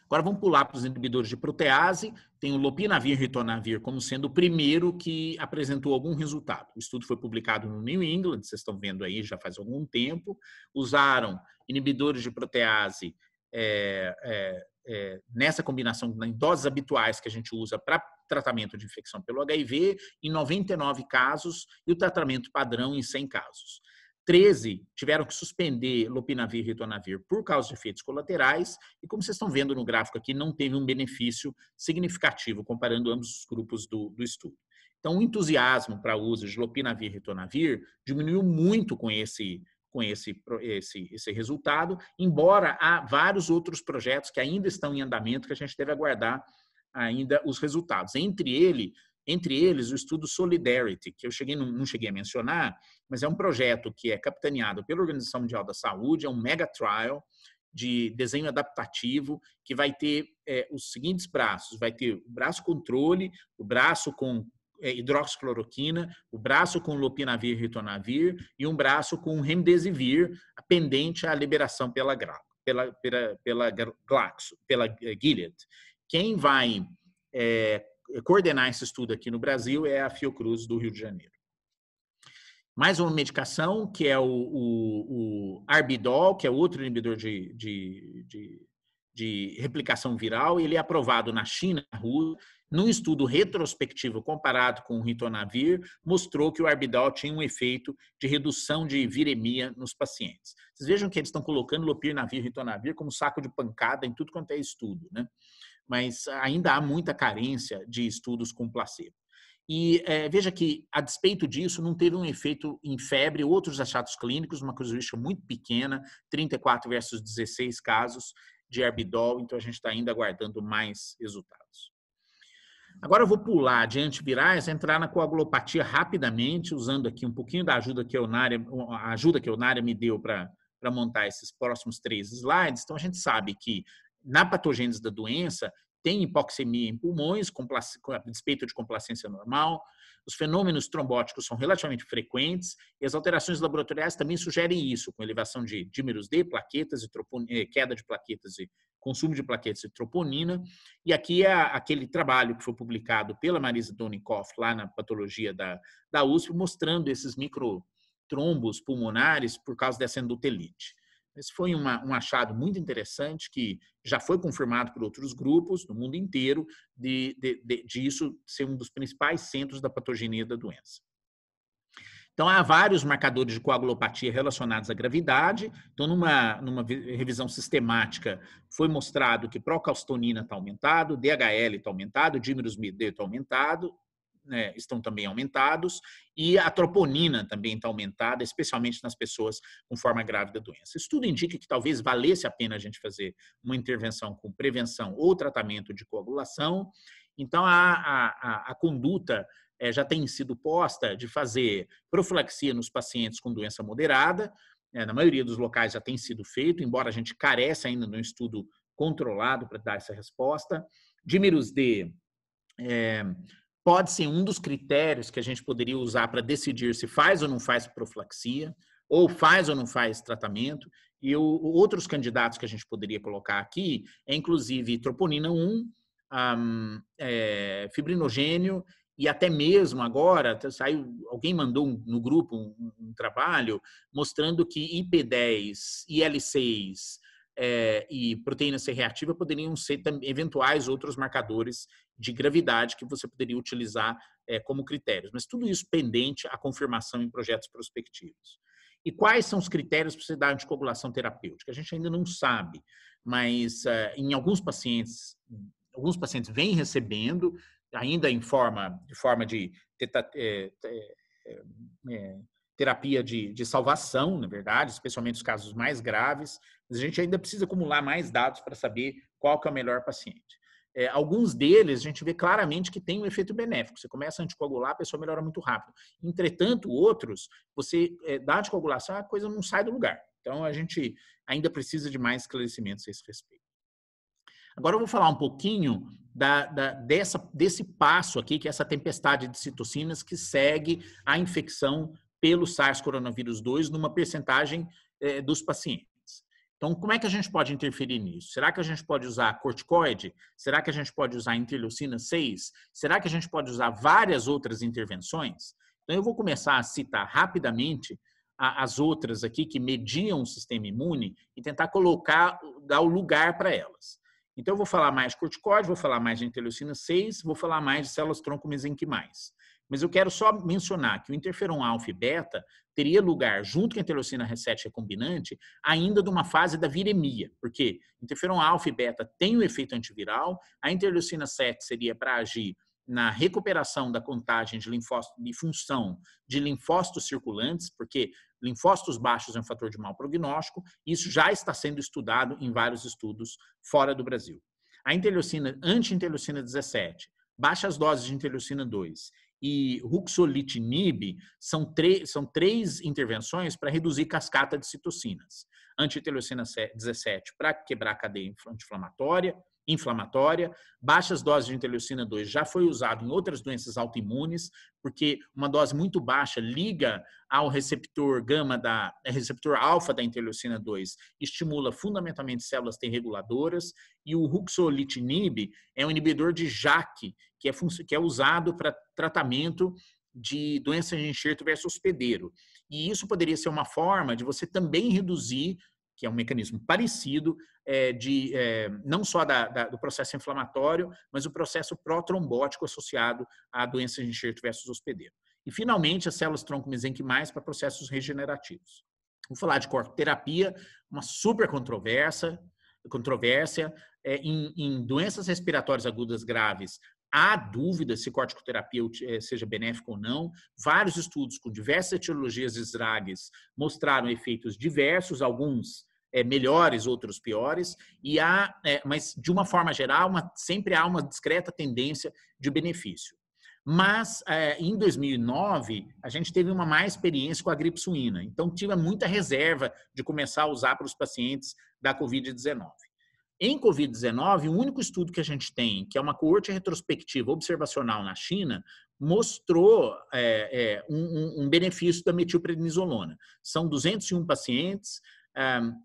Agora vamos pular para os inibidores de protease. Tem o lopinavir e ritonavir como sendo o primeiro que apresentou algum resultado. O estudo foi publicado no New England, vocês estão vendo aí já faz algum tempo. Usaram inibidores de protease nessa combinação em doses habituais que a gente usa para tratamento de infecção pelo HIV, em 99 casos, e o tratamento padrão em 100 casos. 13 tiveram que suspender lopinavir e ritonavir por causa de efeitos colaterais, e como vocês estão vendo no gráfico aqui, não teve um benefício significativo comparando ambos os grupos do estudo. Então, o entusiasmo para o uso de lopinavir e ritonavir diminuiu muito com esse resultado, embora há vários outros projetos que ainda estão em andamento que a gente deve aguardar ainda os resultados. Entre eles, o estudo Solidarity, que eu não cheguei a mencionar, mas é um projeto que é capitaneado pela Organização Mundial da Saúde, é um mega trial de desenho adaptativo, que vai ter os seguintes braços: vai ter o braço controle, o braço com hidroxicloroquina, o braço com lopinavir e ritonavir e um braço com remdesivir, pendente à liberação pela Gilead. Quem vai coordenar esse estudo aqui no Brasil é a Fiocruz do Rio de Janeiro. Mais uma medicação, que é o Arbidol, que é outro inibidor de replicação viral. Ele é aprovado na China, na Rússia. Num estudo retrospectivo comparado com o ritonavir, mostrou que o Arbidol tinha um efeito de redução de viremia nos pacientes. Vocês vejam que eles estão colocando lopinavir e ritonavir como saco de pancada em tudo quanto é estudo, né? Mas ainda há muita carência de estudos com placebo. E veja que, a despeito disso, não teve um efeito em febre, outros achados clínicos, uma casuística muito pequena, 34 versus 16 casos de Herbidol, então a gente está ainda aguardando mais resultados. Agora eu vou pular de antivirais, entrar na coagulopatia rapidamente, usando aqui um pouquinho da ajuda que a Eunária me deu para montar esses próximos 3 slides. Então a gente sabe que na patogênese da doença tem hipoxemia em pulmões, a despeito de complacência normal, os fenômenos trombóticos são relativamente frequentes e as alterações laboratoriais também sugerem isso, com elevação de dímeros D, plaquetas, queda de plaquetas e consumo de plaquetas e troponina. E aqui é aquele trabalho que foi publicado pela Marisa Donikoff lá na patologia da USP, mostrando esses microtrombos pulmonares por causa dessa endotelite. Esse foi um achado muito interessante que já foi confirmado por outros grupos no mundo inteiro de isso ser um dos principais centros da patogenia da doença. Então, há vários marcadores de coagulopatia relacionados à gravidade. Então, numa revisão sistemática, foi mostrado que procalcitonina está aumentado, DHL está aumentado, dímeros D está aumentado, né, estão também aumentados, e a troponina também está aumentada, especialmente nas pessoas com forma grave da doença. Isso tudo indica que talvez valesse a pena a gente fazer uma intervenção com prevenção ou tratamento de coagulação. Então, a conduta já tem sido posta de fazer profilaxia nos pacientes com doença moderada. Na maioria dos locais já tem sido feito, embora a gente careça ainda de um estudo controlado para dar essa resposta. Dímeros D pode ser um dos critérios que a gente poderia usar para decidir se faz ou não faz profilaxia, ou faz ou não faz tratamento. E outros candidatos que a gente poderia colocar aqui é, inclusive, troponina 1, fibrinogênio, e até mesmo agora, alguém mandou no grupo um trabalho mostrando que IP10, IL6 e proteína C reativa poderiam ser eventuais outros marcadores de gravidade que você poderia utilizar como critérios. Mas tudo isso pendente à confirmação em projetos prospectivos. E quais são os critérios para você dar anticoagulação terapêutica? A gente ainda não sabe, mas em alguns pacientes vêm recebendo, ainda de forma de terapia de salvação, na verdade, especialmente os casos mais graves, mas a gente ainda precisa acumular mais dados para saber qual que é o melhor paciente. Alguns deles, a gente vê claramente que tem um efeito benéfico. Você começa a anticoagular, a pessoa melhora muito rápido. Entretanto, outros, você dá anticoagulação, a coisa não sai do lugar. Então, a gente ainda precisa de mais esclarecimentos a esse respeito. Agora eu vou falar um pouquinho desse passo aqui, que é essa tempestade de citocinas que segue a infecção pelo SARS-CoV-2 numa percentagem dos pacientes. Então, como é que a gente pode interferir nisso? Será que a gente pode usar corticoide? Será que a gente pode usar interleucina 6? Será que a gente pode usar várias outras intervenções? Então, eu vou começar a citar rapidamente as outras aqui que mediam o sistema imune e tentar dar o lugar para elas. Então, eu vou falar mais de corticoide, vou falar mais de interleucina 6, vou falar mais de células-tronco mesenquimais. Mas eu quero só mencionar que o interferon alfa e beta teria lugar, junto com a interleucina 7 recombinante, ainda de uma fase da viremia, porque interferon alfa e beta tem um efeito antiviral, a interleucina 7 seria para agir na recuperação da contagem de linfócitos, de função de linfócitos circulantes, porque linfócitos baixos é um fator de mau prognóstico, e isso já está sendo estudado em vários estudos fora do Brasil. A anti-interleucina 17, baixas doses de interleucina 2 e ruxolitinib são três intervenções para reduzir cascata de citocinas. Anti-interleucina 17 para quebrar a cadeia inflamatória, baixas doses de interleucina 2 já foi usado em outras doenças autoimunes, porque uma dose muito baixa liga ao receptor receptor alfa da interleucina 2, estimula fundamentalmente células T reguladoras, e o ruxolitinib é um inibidor de JAK, que é usado para tratamento de doença de enxerto versus hospedeiro. E isso poderia ser uma forma de você também reduzir, que é um mecanismo parecido, não só do processo inflamatório, mas o processo pró-trombótico associado à doença de enxerto versus hospedeiro. E, finalmente, as células-tronco mesenquimais para processos regenerativos. Vou falar de corpoterapia, uma super controvérsia em doenças respiratórias agudas graves, Há dúvida se corticoterapia seja benéfica ou não. Vários estudos com diversas etiologias de drags mostraram efeitos diversos, alguns melhores, outros piores, mas de uma forma geral, sempre há uma discreta tendência de benefício. Mas, em 2009, a gente teve uma má experiência com a gripe suína. Então, tive muita reserva de começar a usar para os pacientes da Covid-19. Em Covid-19, o único estudo que a gente tem, que é uma coorte retrospectiva observacional na China, mostrou um benefício da metilprednisolona. São 201 pacientes,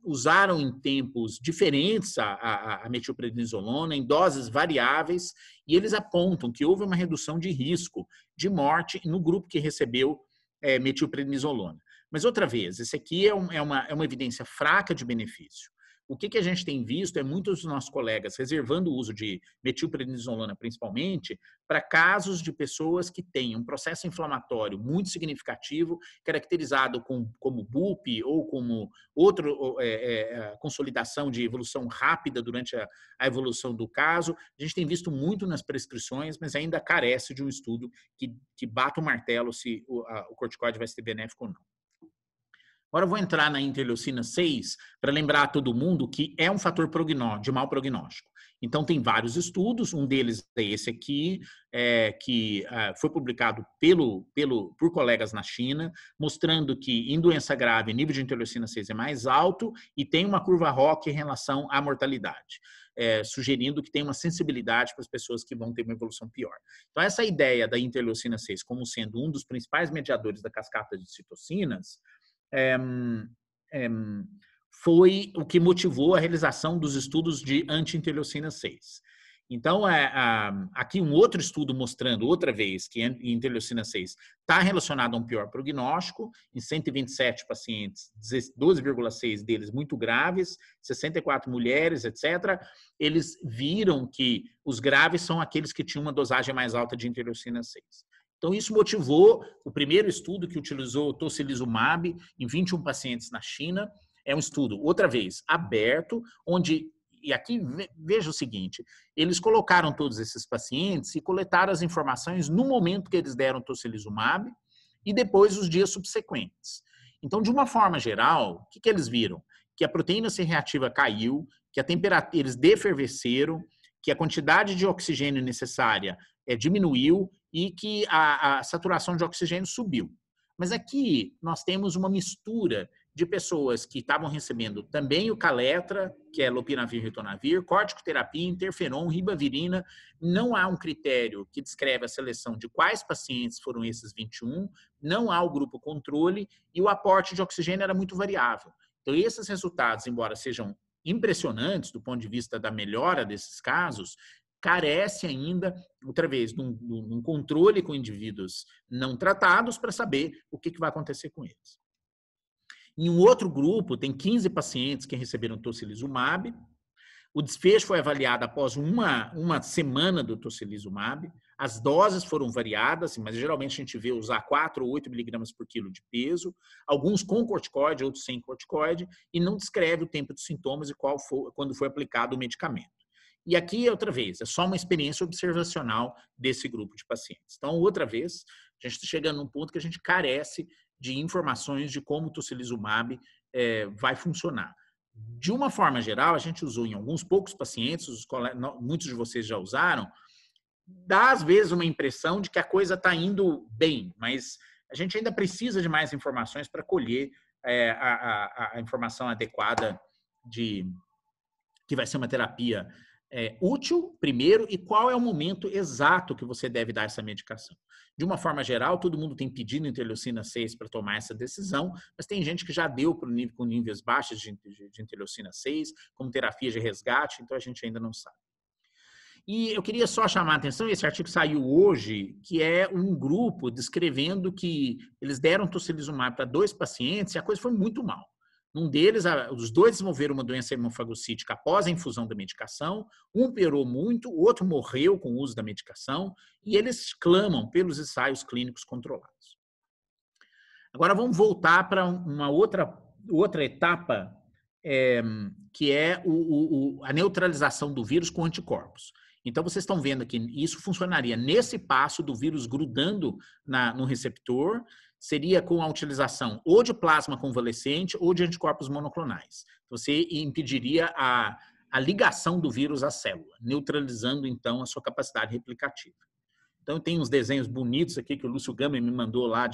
usaram em tempos diferentes a metilprednisolona, em doses variáveis, e eles apontam que houve uma redução de risco de morte no grupo que recebeu metilprednisolona. Mas, outra vez, esse aqui é uma evidência fraca de benefício. O que a gente tem visto é muitos dos nossos colegas reservando o uso de metilprednisolona, principalmente, para casos de pessoas que têm um processo inflamatório muito significativo, caracterizado como BUP ou como outra consolidação de evolução rápida durante a evolução do caso. A gente tem visto muito nas prescrições, mas ainda carece de um estudo que bata o martelo se o corticoide vai ser benéfico ou não. Agora eu vou entrar na interleucina 6 para lembrar a todo mundo que é um fator de mau prognóstico. Então, tem vários estudos, um deles é esse aqui, que foi publicado por colegas na China, mostrando que em doença grave, o nível de interleucina 6 é mais alto e tem uma curva ROC em relação à mortalidade, sugerindo que tem uma sensibilidade para as pessoas que vão ter uma evolução pior. Então, essa ideia da interleucina 6 como sendo um dos principais mediadores da cascata de citocinas, foi o que motivou a realização dos estudos de anti-interleucina 6. Então, aqui um outro estudo mostrando, outra vez, que a interleucina 6 está relacionada a um pior prognóstico, em 127 pacientes, 12,6 deles muito graves, 64 mulheres, etc. Eles viram que os graves são aqueles que tinham uma dosagem mais alta de interleucina 6. Então, isso motivou o primeiro estudo que utilizou tocilizumab em 21 pacientes na China. É um estudo, outra vez, aberto, onde, e aqui veja o seguinte, eles colocaram todos esses pacientes e coletaram as informações no momento que eles deram tocilizumab e depois os dias subsequentes. Então, de uma forma geral, o que eles viram? Que a proteína C reativa caiu, que a temperatura, eles defervesceram, que a quantidade de oxigênio necessária diminuiu e que a saturação de oxigênio subiu. Mas aqui nós temos uma mistura de pessoas que estavam recebendo também o Caletra, que é lopinavir, ritonavir, corticoterapia, interferon, ribavirina. Não há um critério que descreve a seleção de quais pacientes foram esses 21, não há o grupo controle e o aporte de oxigênio era muito variável. Então, esses resultados, embora sejam impressionantes do ponto de vista da melhora desses casos, carece ainda, outra vez, de um controle com indivíduos não tratados para saber o que vai acontecer com eles. Em um outro grupo, tem 15 pacientes que receberam tocilizumab. O desfecho foi avaliado após uma semana do tocilizumab. As doses foram variadas, mas geralmente a gente vê usar 4 ou 8 miligramas por quilo de peso, alguns com corticoide, outros sem corticoide, e não descreve o tempo de sintomas e quando foi aplicado o medicamento. E aqui, outra vez, é só uma experiência observacional desse grupo de pacientes. Então, outra vez, a gente está chegando num ponto que a gente carece de informações de como o tocilizumab vai funcionar. De uma forma geral, a gente usou em alguns poucos pacientes, muitos de vocês já usaram, dá às vezes uma impressão de que a coisa está indo bem, mas a gente ainda precisa de mais informações para colher a informação adequada de que vai ser uma terapia útil, primeiro, e qual é o momento exato que você deve dar essa medicação. De uma forma geral, todo mundo tem pedido interleucina 6 para tomar essa decisão, mas tem gente que já deu com níveis baixos de interleucina 6, como terapia de resgate, então a gente ainda não sabe. E eu queria só chamar a atenção, esse artigo saiu hoje, que é um grupo descrevendo que eles deram tocilizumab para 2 pacientes e a coisa foi muito mal. Um deles, os 2 desenvolveram uma doença hemofagocítica após a infusão da medicação, um piorou muito, o outro morreu com o uso da medicação, e eles clamam pelos ensaios clínicos controlados. Agora vamos voltar para uma outra etapa, que é a neutralização do vírus com anticorpos. Então, vocês estão vendo que isso funcionaria nesse passo do vírus grudando no receptor, seria com a utilização ou de plasma convalescente ou de anticorpos monoclonais. Você impediria a ligação do vírus à célula, neutralizando, então, a sua capacidade replicativa. Então, tem uns desenhos bonitos aqui que o Lúcio Gama me mandou lá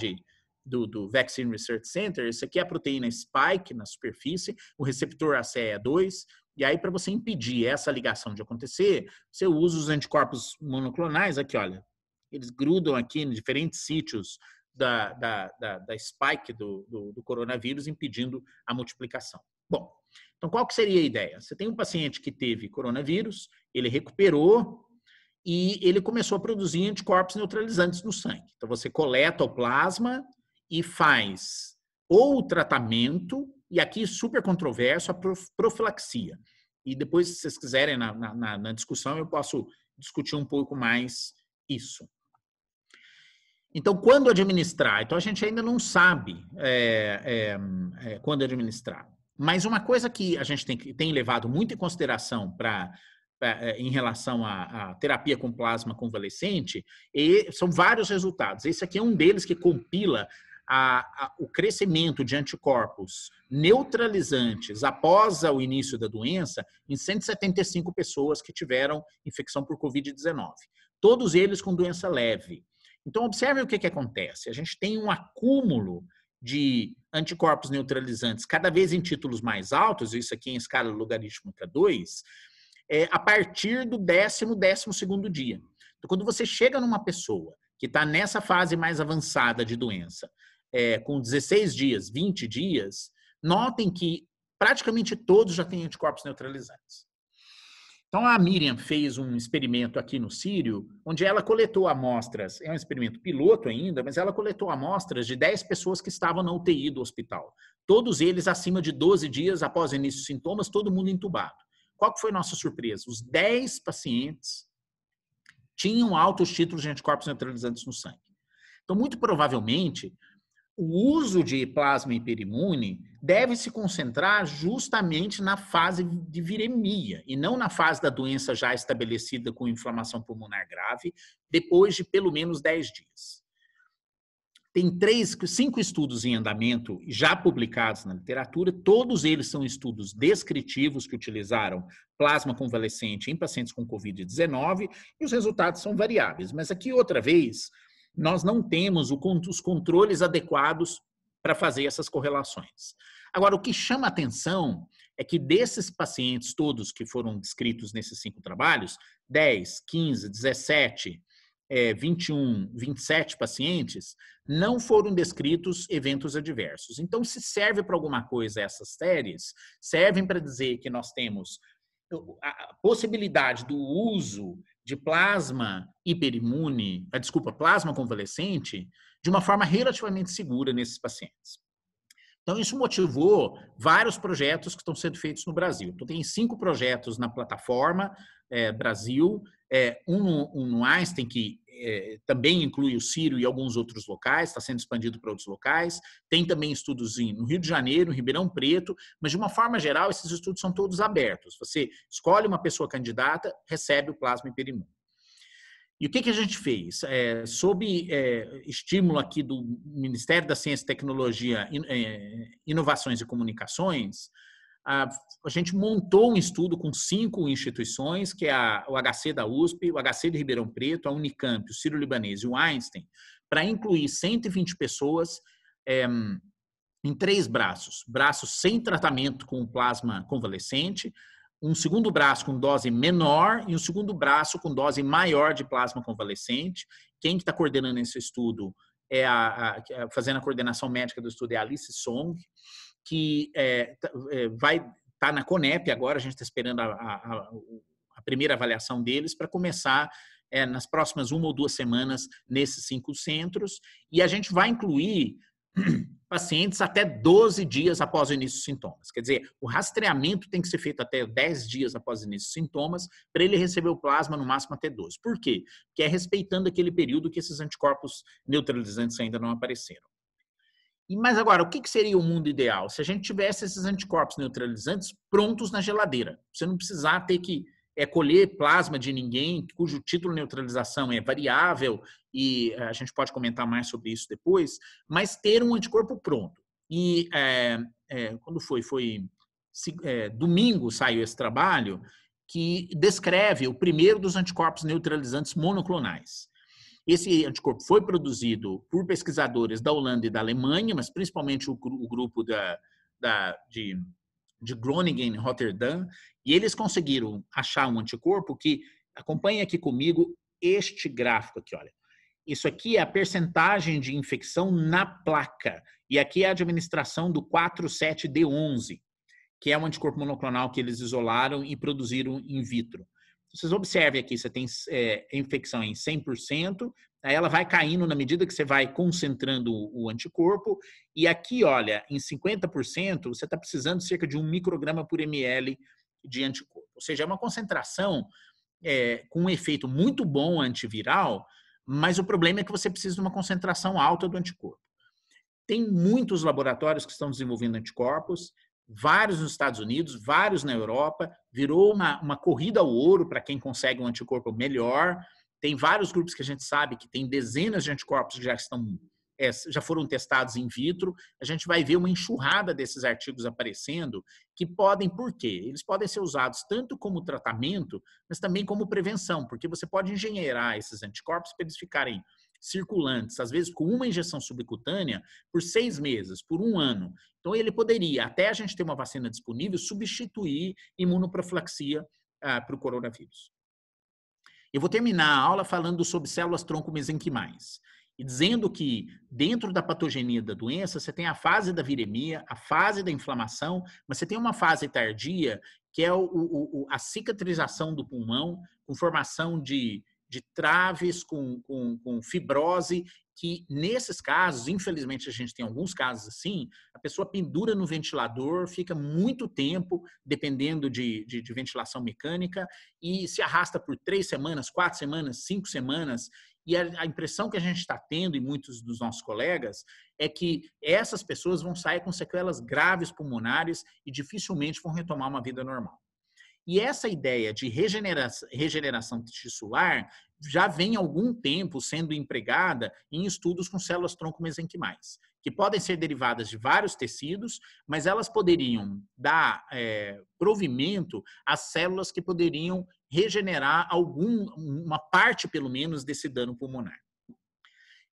do Vaccine Research Center. Esse aqui é a proteína spike na superfície, o receptor ACE2, e aí para você impedir essa ligação de acontecer, você usa os anticorpos monoclonais, aqui olha, eles grudam aqui em diferentes sítios da spike do coronavírus, impedindo a multiplicação. Bom, então qual que seria a ideia? Você tem um paciente que teve coronavírus, ele recuperou, e ele começou a produzir anticorpos neutralizantes no sangue. Então, você coleta o plasma e faz ou o tratamento, e aqui super controverso, a profilaxia. E depois, se vocês quiserem, na discussão, eu posso discutir um pouco mais isso. Então, quando administrar? Então, a gente ainda não sabe quando administrar. Mas uma coisa que a gente tem levado muito em consideração em relação à terapia com plasma convalescente, e são vários resultados. Esse aqui é um deles que compila o crescimento de anticorpos neutralizantes após o início da doença em 175 pessoas que tiveram infecção por Covid-19. Todos eles com doença leve. Então, observe o que acontece. A gente tem um acúmulo de anticorpos neutralizantes, cada vez em títulos mais altos, isso aqui em escala logarítmica 2, a partir do 12º dia. Então, quando você chega numa pessoa que está nessa fase mais avançada de doença, com 16 dias, 20 dias, notem que praticamente todos já têm anticorpos neutralizantes. Então, a Miriam fez um experimento aqui no Sírio, onde ela coletou amostras, é um experimento piloto ainda, mas ela coletou amostras de 10 pessoas que estavam na UTI do hospital. Todos eles acima de 12 dias após o início dos sintomas, todo mundo entubado. Qual que foi a nossa surpresa? Os 10 pacientes tinham altos títulos de anticorpos neutralizantes no sangue. Então, muito provavelmente, o uso de plasma hiperimune deve se concentrar justamente na fase de viremia e não na fase da doença já estabelecida com inflamação pulmonar grave, depois de pelo menos 10 dias. Tem 5 estudos em andamento já publicados na literatura, todos eles são estudos descritivos que utilizaram plasma convalescente em pacientes com Covid-19 e os resultados são variáveis. Mas aqui, outra vez, nós não temos os controles adequados para fazer essas correlações. Agora, o que chama atenção é que desses pacientes todos que foram descritos nesses 5 trabalhos, 10, 15, 17... 21, 27 pacientes, não foram descritos eventos adversos. Então, se serve para alguma coisa essas séries, servem para dizer que nós temos a possibilidade do uso de plasma hiperimune, plasma convalescente, de uma forma relativamente segura nesses pacientes. Então, isso motivou vários projetos que estão sendo feitos no Brasil. Então, tem 5 projetos na plataforma Brasil, um no Einstein, que também inclui o Sírio e alguns outros locais, está sendo expandido para outros locais. Tem também estudos no Rio de Janeiro, em Ribeirão Preto, mas de uma forma geral, esses estudos são todos abertos. Você escolhe uma pessoa candidata, recebe o plasma hiperimune. E o que a gente fez? Sob estímulo aqui do Ministério da Ciência e Tecnologia, Inovações e Comunicações, a gente montou um estudo com 5 instituições, que é o HC da USP, o HC de Ribeirão Preto, a Unicamp, o Sírio-Libanês e o Einstein, para incluir 120 pessoas em 3 braços. Braços sem tratamento com plasma convalescente, um segundo braço com dose menor e um segundo braço com dose maior de plasma convalescente. Quem está coordenando esse estudo, fazendo a coordenação médica do estudo, é a Alice Song, que vai estar na CONEP agora, a gente está esperando a primeira avaliação deles para começar nas próximas 1 ou 2 semanas nesses 5 centros, e a gente vai incluir pacientes até 12 dias após o início dos sintomas. Quer dizer, o rastreamento tem que ser feito até 10 dias após o início dos sintomas para ele receber o plasma no máximo até 12. Por quê? Porque é respeitando aquele período que esses anticorpos neutralizantes ainda não apareceram. Mas agora, o que seria o mundo ideal? Se a gente tivesse esses anticorpos neutralizantes prontos na geladeira. Você não precisar ter que é colher plasma de ninguém, cujo título de neutralização é variável, e a gente pode comentar mais sobre isso depois, mas ter um anticorpo pronto. E quando foi domingo saiu esse trabalho que descreve o primeiro dos anticorpos neutralizantes monoclonais. Esse anticorpo foi produzido por pesquisadores da Holanda e da Alemanha, mas principalmente o grupo de Groningen, Rotterdam, e eles conseguiram achar um anticorpo que, acompanhe aqui comigo este gráfico aqui, olha. Isso aqui é a percentagem de infecção na placa, e aqui é a administração do 47D11, que é um anticorpo monoclonal que eles isolaram e produziram in vitro. Vocês observem aqui, você tem infecção em 100%, aí ela vai caindo na medida que você vai concentrando o anticorpo, e aqui, olha, em 50%, você está precisando de cerca de 1 micrograma por ml de anticorpo. Ou seja, é uma concentração com um efeito muito bom antiviral, mas o problema é que você precisa de uma concentração alta do anticorpo. Tem muitos laboratórios que estão desenvolvendo anticorpos, vários nos Estados Unidos, vários na Europa, virou uma corrida ao ouro para quem consegue um anticorpo melhor. Tem vários grupos que a gente sabe que tem dezenas de anticorpos que já foram testados in vitro. A gente vai ver uma enxurrada desses artigos aparecendo que podem, por quê? Eles podem ser usados tanto como tratamento, mas também como prevenção, porque você pode engenheirar esses anticorpos para eles ficarem circulantes, às vezes com uma injeção subcutânea, por 6 meses, por 1 ano. Então, ele poderia, até a gente ter uma vacina disponível, substituir imunoprofilaxia para o coronavírus. Eu vou terminar a aula falando sobre células tronco mesenquimais e dizendo que dentro da patogenia da doença, você tem a fase da viremia, a fase da inflamação, mas você tem uma fase tardia, que é a cicatrização do pulmão, com formação de traves, com fibrose, que nesses casos, infelizmente a gente tem alguns casos assim, a pessoa pendura no ventilador, fica muito tempo, dependendo de ventilação mecânica, e se arrasta por 3 semanas, 4 semanas, 5 semanas, e a impressão que a gente está tendo, e muitos dos nossos colegas, é que essas pessoas vão sair com sequelas graves pulmonares e dificilmente vão retomar uma vida normal. E essa ideia de regeneração tissular já vem há algum tempo sendo empregada em estudos com células tronco mesenquimais, que podem ser derivadas de vários tecidos, mas elas poderiam dar provimento às células que poderiam regenerar uma parte, pelo menos, desse dano pulmonar.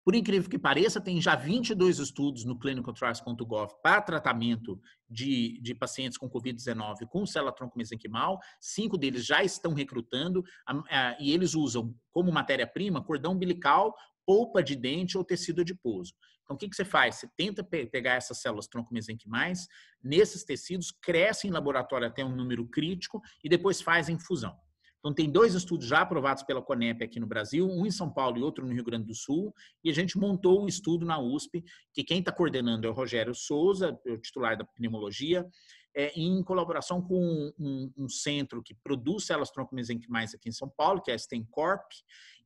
Por incrível que pareça, tem já 22 estudos no clinicaltrials.gov para tratamento de pacientes com Covid-19 com célula tronco mesenquimal. 5 deles já estão recrutando e eles usam como matéria-prima cordão umbilical, polpa de dente ou tecido adiposo. Então, o que você faz? Você tenta pegar essas células tronco mesenquimais, nesses tecidos, cresce em laboratório até um número crítico e depois faz a infusão. Então, tem 2 estudos já aprovados pela CONEP aqui no Brasil, um em São Paulo e outro no Rio Grande do Sul, e a gente montou um estudo na USP, que quem está coordenando é o Rogério Souza, o titular da pneumologia, em colaboração com um centro que produz células tronco mesenquimais aqui em São Paulo, que é a StemCorp,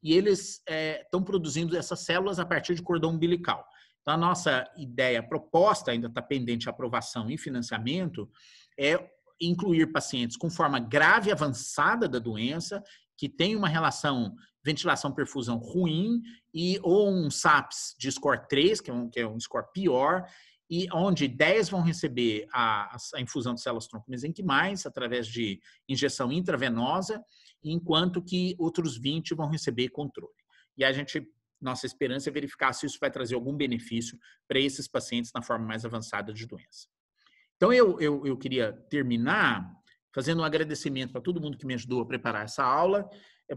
e eles estão produzindo essas células a partir de cordão umbilical. Então, a nossa ideia, a proposta, ainda está pendente de aprovação e financiamento, é incluir pacientes com forma grave avançada da doença, que tem uma relação ventilação-perfusão ruim, ou um SAPS de score 3, que é um score pior, e onde 10 vão receber a infusão de células tronco mesenquimais através de injeção intravenosa, enquanto que outros 20 vão receber controle. E nossa esperança é verificar se isso vai trazer algum benefício para esses pacientes na forma mais avançada de doença. Então, eu queria terminar fazendo um agradecimento para todo mundo que me ajudou a preparar essa aula,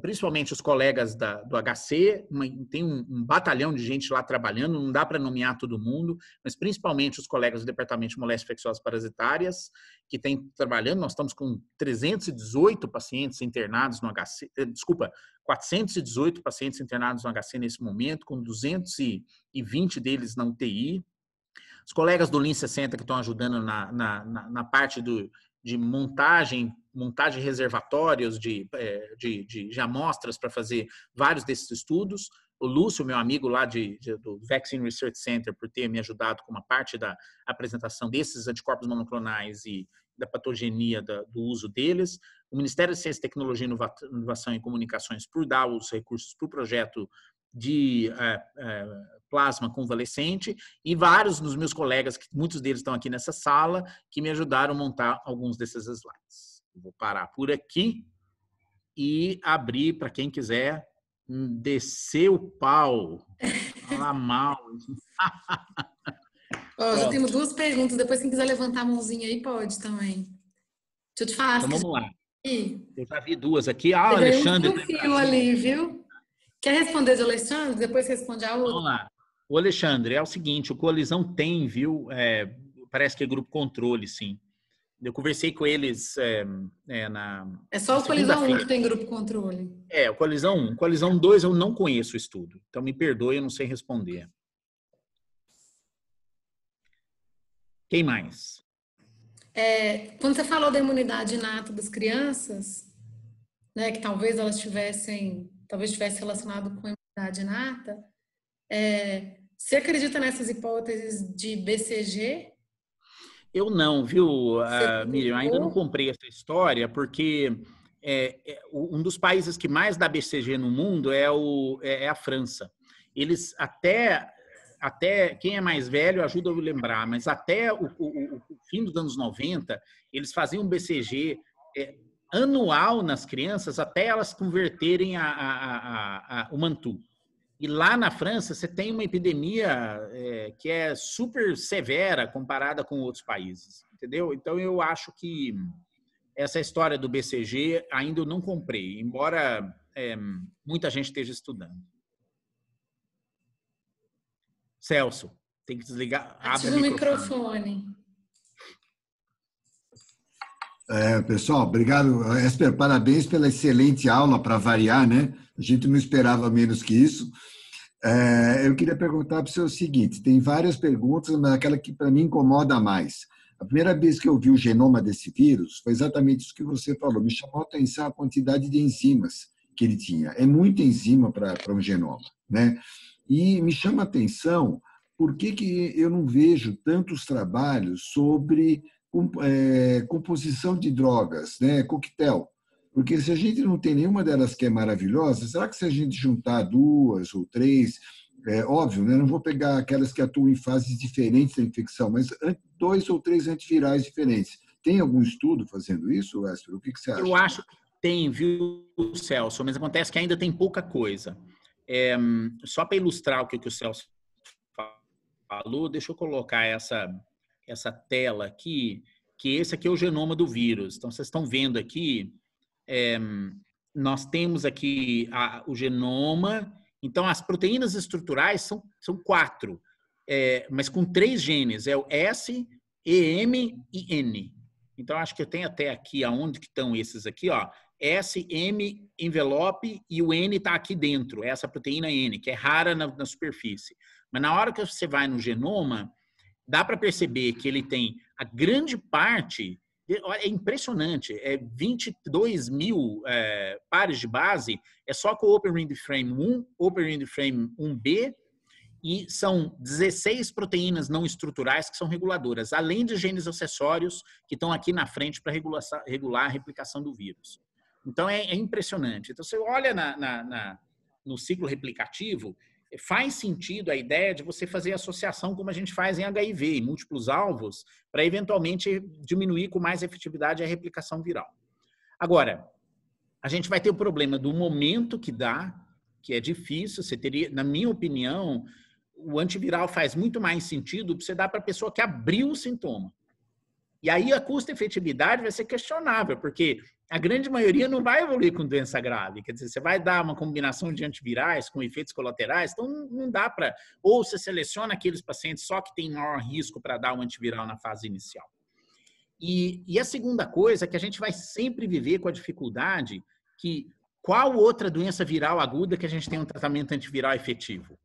principalmente os colegas do HC, tem um batalhão de gente lá trabalhando, não dá para nomear todo mundo, mas principalmente os colegas do Departamento de Moléstias Infecciosas Parasitárias, que tem trabalhando. Nós estamos com 318 pacientes internados no HC, 418 pacientes internados no HC nesse momento, com 220 deles na UTI. Os colegas do Lean 60 que estão ajudando na parte de montagem reservatórios de amostras para fazer vários desses estudos. O Lúcio, meu amigo lá do Vaccine Research Center, por ter me ajudado com uma parte da apresentação desses anticorpos monoclonais e da patogenia do uso deles. O Ministério da Ciência, Tecnologia, Inovação e Comunicações por dar os recursos para o projeto de plasma convalescente, e vários dos meus colegas, que muitos deles estão aqui nessa sala, que me ajudaram a montar alguns desses slides. Vou parar por aqui e abrir para quem quiser descer o pau. Falar mal. Já temos 2 perguntas. Depois, quem quiser levantar a mãozinha aí, pode também. Deixa eu te falar. Então, vamos lá. Eu já vi 2 aqui. Ah, o Alexandre. Um fio ali, viu? Quer responder de Alexandre? Depois responde a outra. Vamos lá. O Alexandre, é o seguinte, o Coalizão tem, viu? Parece que é grupo controle, sim. Eu conversei com eles na... É só o Coalizão 1 que tem grupo controle. O Coalizão 1. Coalizão 2 eu não conheço o estudo. Então, me perdoe, eu não sei responder. Quem mais? Quando você falou da imunidade inata das crianças, né, que talvez elas tivesse relacionado com a imunidade inata, você acredita nessas hipóteses de BCG? Eu não, viu, Miriam? Ainda não comprei essa história, porque um dos países que mais dá BCG no mundo é a França. Eles até quem é mais velho ajuda a eu lembrar, mas até o fim dos anos 90, eles faziam um BCG anual nas crianças até elas converterem o mantu. E lá na França, você tem uma epidemia que é super severa comparada com outros países, entendeu? Então, eu acho que essa história do BCG ainda eu não comprei, embora muita gente esteja estudando. Celso, tem que desligar. Abre o microfone. Pessoal, obrigado. Esper, parabéns pela excelente aula, para variar, né? A gente não esperava menos que isso. Eu queria perguntar para o senhor o seguinte, tem várias perguntas, mas aquela que para mim incomoda mais. A primeira vez que eu vi o genoma desse vírus foi exatamente isso que você falou, me chamou a atenção a quantidade de enzimas que ele tinha. É muita enzima para um genoma, né? E me chama a atenção por que eu não vejo tantos trabalhos sobre composição de drogas, né? Coquetel. Porque se a gente não tem nenhuma delas que é maravilhosa, será que se a gente juntar 2 ou 3, óbvio, né? Não vou pegar aquelas que atuam em fases diferentes da infecção, mas 2 ou 3 antivirais diferentes. Tem algum estudo fazendo isso, Esper? O que você acha? Eu acho que tem, viu, Celso? Mas acontece que ainda tem pouca coisa. Só para ilustrar o que o Celso falou, deixa eu colocar essa tela aqui, que esse aqui é o genoma do vírus. Então, vocês estão vendo aqui, nós temos aqui o genoma. Então, as proteínas estruturais são 4, mas com 3 genes, é o S, E, M e N. Então, acho que eu tenho até aqui, aonde que estão esses aqui, ó, S, M, envelope, e o N está aqui dentro, essa proteína N, que é rara na superfície. Mas na hora que você vai no genoma, dá para perceber que ele tem a grande parte, é impressionante, 22 mil pares de base, é só com o Open Ring Frame 1, Open Ring Frame 1B, e são 16 proteínas não estruturais que são reguladoras, além de genes acessórios que estão aqui na frente para regular a replicação do vírus. Então, é impressionante. Então, você olha no ciclo replicativo, faz sentido a ideia de você fazer associação como a gente faz em HIV, em múltiplos alvos, para eventualmente diminuir com mais efetividade a replicação viral. Agora, a gente vai ter o problema do momento que dá, que é difícil. Você teria, na minha opinião, o antiviral faz muito mais sentido para você dar para a pessoa que abriu o sintoma. E aí a custo-efetividade vai ser questionável, porque a grande maioria não vai evoluir com doença grave. Quer dizer, você vai dar uma combinação de antivirais com efeitos colaterais, então não dá para... Ou você seleciona aqueles pacientes só que têm maior risco para dar um antiviral na fase inicial. E a segunda coisa é que a gente vai sempre viver com a dificuldade que qual outra doença viral aguda que a gente tem um tratamento antiviral efetivo?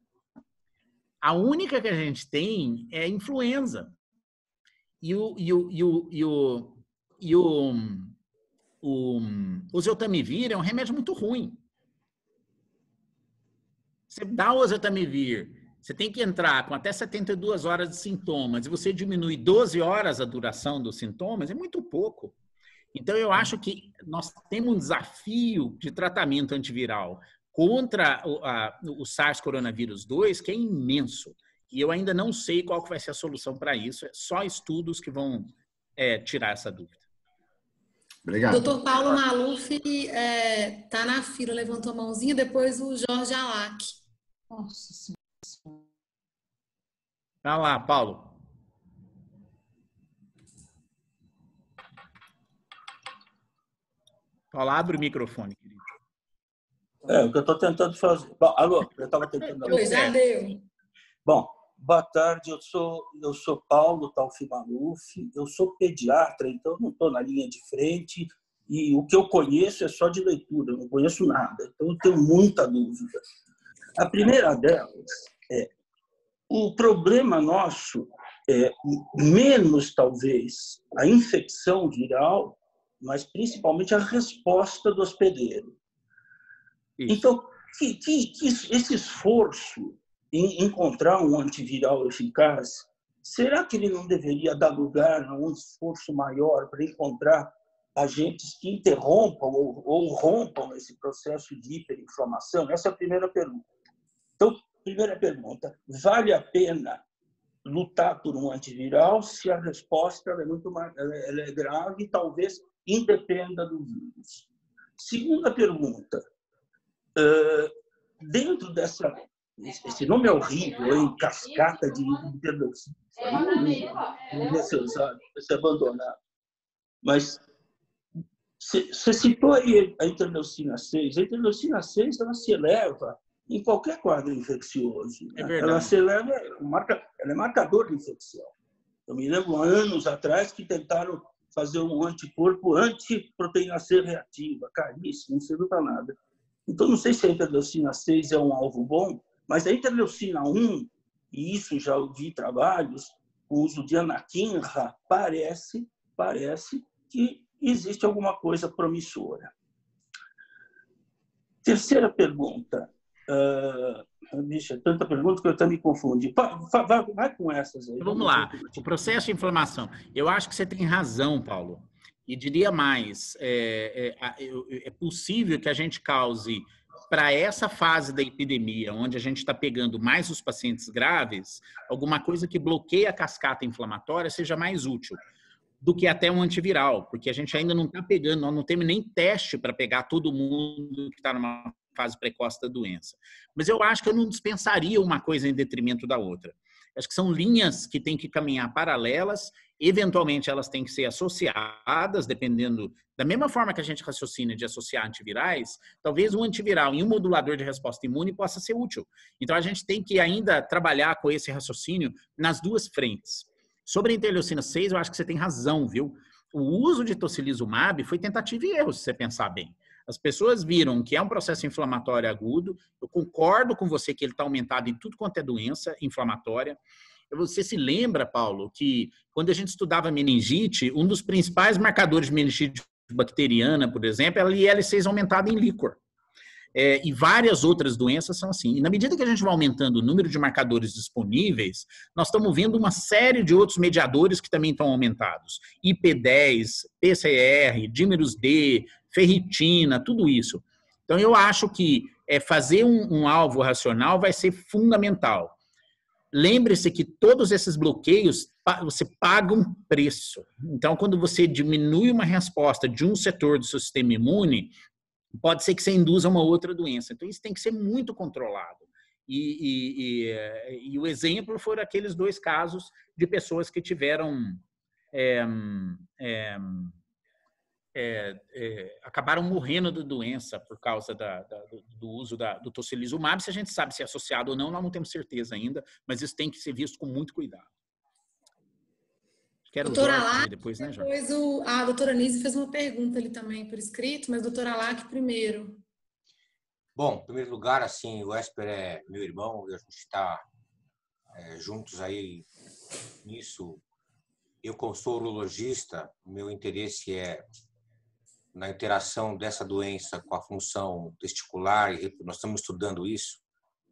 A única que a gente tem é a influenza. O oseltamivir é um remédio muito ruim. Você dá o oseltamivir Você tem que entrar com até 72 horas de sintomas e você diminui 12 horas a duração dos sintomas, é muito pouco. Então, eu acho que nós temos um desafio de tratamento antiviral contra o SARS-CoV-2 que é imenso. E eu ainda não sei qual que vai ser a solução para isso. É só estudos que vão tirar essa dúvida. Obrigado. Doutor Paulo Maluf está na fila, levantou a mãozinha, depois o Jorge Alac. Nossa Senhora. Vai lá, Paulo. Paulo, abre o microfone, querido. O que eu estou tentando fazer. Bom, alô, eu estava tentando. Pois, já deu. Bom, boa tarde, eu sou Paulo Taufi Maluf, eu sou pediatra, então não estou na linha de frente e o que eu conheço é só de leitura, eu não conheço nada, então eu tenho muita dúvida. A primeira delas é o problema nosso é menos, talvez, a infecção viral, mas principalmente a resposta do hospedeiro. Isso. Então, esse esforço em encontrar um antiviral eficaz, será que ele não deveria dar lugar a um esforço maior para encontrar agentes que interrompam ou rompam esse processo de hiperinflamação? Essa é a primeira pergunta. Então, primeira pergunta, vale a pena lutar por um antiviral se a resposta é muito mais, ela é grave e talvez independa do vírus? Segunda pergunta, dentro dessa... Esse nome é horrível, hein? Cascata de interleucina. Não ser usado, vai ser abandonado. Mas você citou aí a interleucina 6. A interleucina 6 ela se eleva em qualquer quadro infeccioso. É Né? verdade. Ela se eleva, ela é marcador de infecção. Eu me lembro anos atrás que tentaram fazer um anticorpo anti-proteína C reativa, caríssimo, não serviu para nada. Então, não sei se a interleucina 6 é um alvo bom, mas a interleucina 1, e isso já ouvi trabalhos, o uso de anakinra, parece que existe alguma coisa promissora. Terceira pergunta. Bicha, tanta pergunta que eu até me confundi. Vai com essas aí. Vamos lá. O processo de inflamação. Eu acho que você tem razão, Paulo. E diria mais, é possível que a gente cause, para essa fase da epidemia, onde a gente está pegando mais os pacientes graves, alguma coisa que bloqueie a cascata inflamatória seja mais útil do que até um antiviral, porque a gente ainda não está pegando, nós não temos nem teste para pegar todo mundo que está numa fase precoce da doença. Mas eu acho que eu não dispensaria uma coisa em detrimento da outra. Acho que são linhas que têm que caminhar paralelas, eventualmente elas têm que ser associadas, dependendo, da mesma forma que a gente raciocina de associar antivirais, talvez um antiviral e um modulador de resposta imune possa ser útil. Então a gente tem que ainda trabalhar com esse raciocínio nas duas frentes. Sobre a interleucina 6, eu acho que você tem razão, viu? O uso de tocilizumab foi tentativa e erro, se você pensar bem. As pessoas viram que é um processo inflamatório agudo. Eu concordo com você que ele está aumentado em tudo quanto é doença inflamatória. Você se lembra, Paulo, que quando a gente estudava meningite, um dos principais marcadores de meningite bacteriana, por exemplo, é a IL-6 aumentada em líquor. E várias outras doenças são assim. E na medida que a gente vai aumentando o número de marcadores disponíveis, nós estamos vendo uma série de outros mediadores que também estão aumentados. IP10, PCR, dímeros D, ferritina, tudo isso. Então, eu acho que fazer um alvo racional vai ser fundamental. Lembre-se que todos esses bloqueios, você paga um preço. Então, quando você diminui uma resposta de um setor do seu sistema imune, pode ser que você induza uma outra doença. Então, isso tem que ser muito controlado. E o exemplo foram aqueles 2 casos de pessoas que tiveram... acabaram morrendo de doença por causa do uso do tocilizumab. Se a gente sabe se é associado ou não, nós não temos certeza ainda, mas isso tem que ser visto com muito cuidado. Doutora Alac, depois, né, depois a doutora Nise fez uma pergunta ali também por escrito, mas doutora Alac primeiro. Bom, em primeiro lugar, assim, o Esper é meu irmão, a gente está juntos aí nisso. Eu, como sou urologista, meu interesse é na interação dessa doença com a função testicular, e nós estamos estudando isso,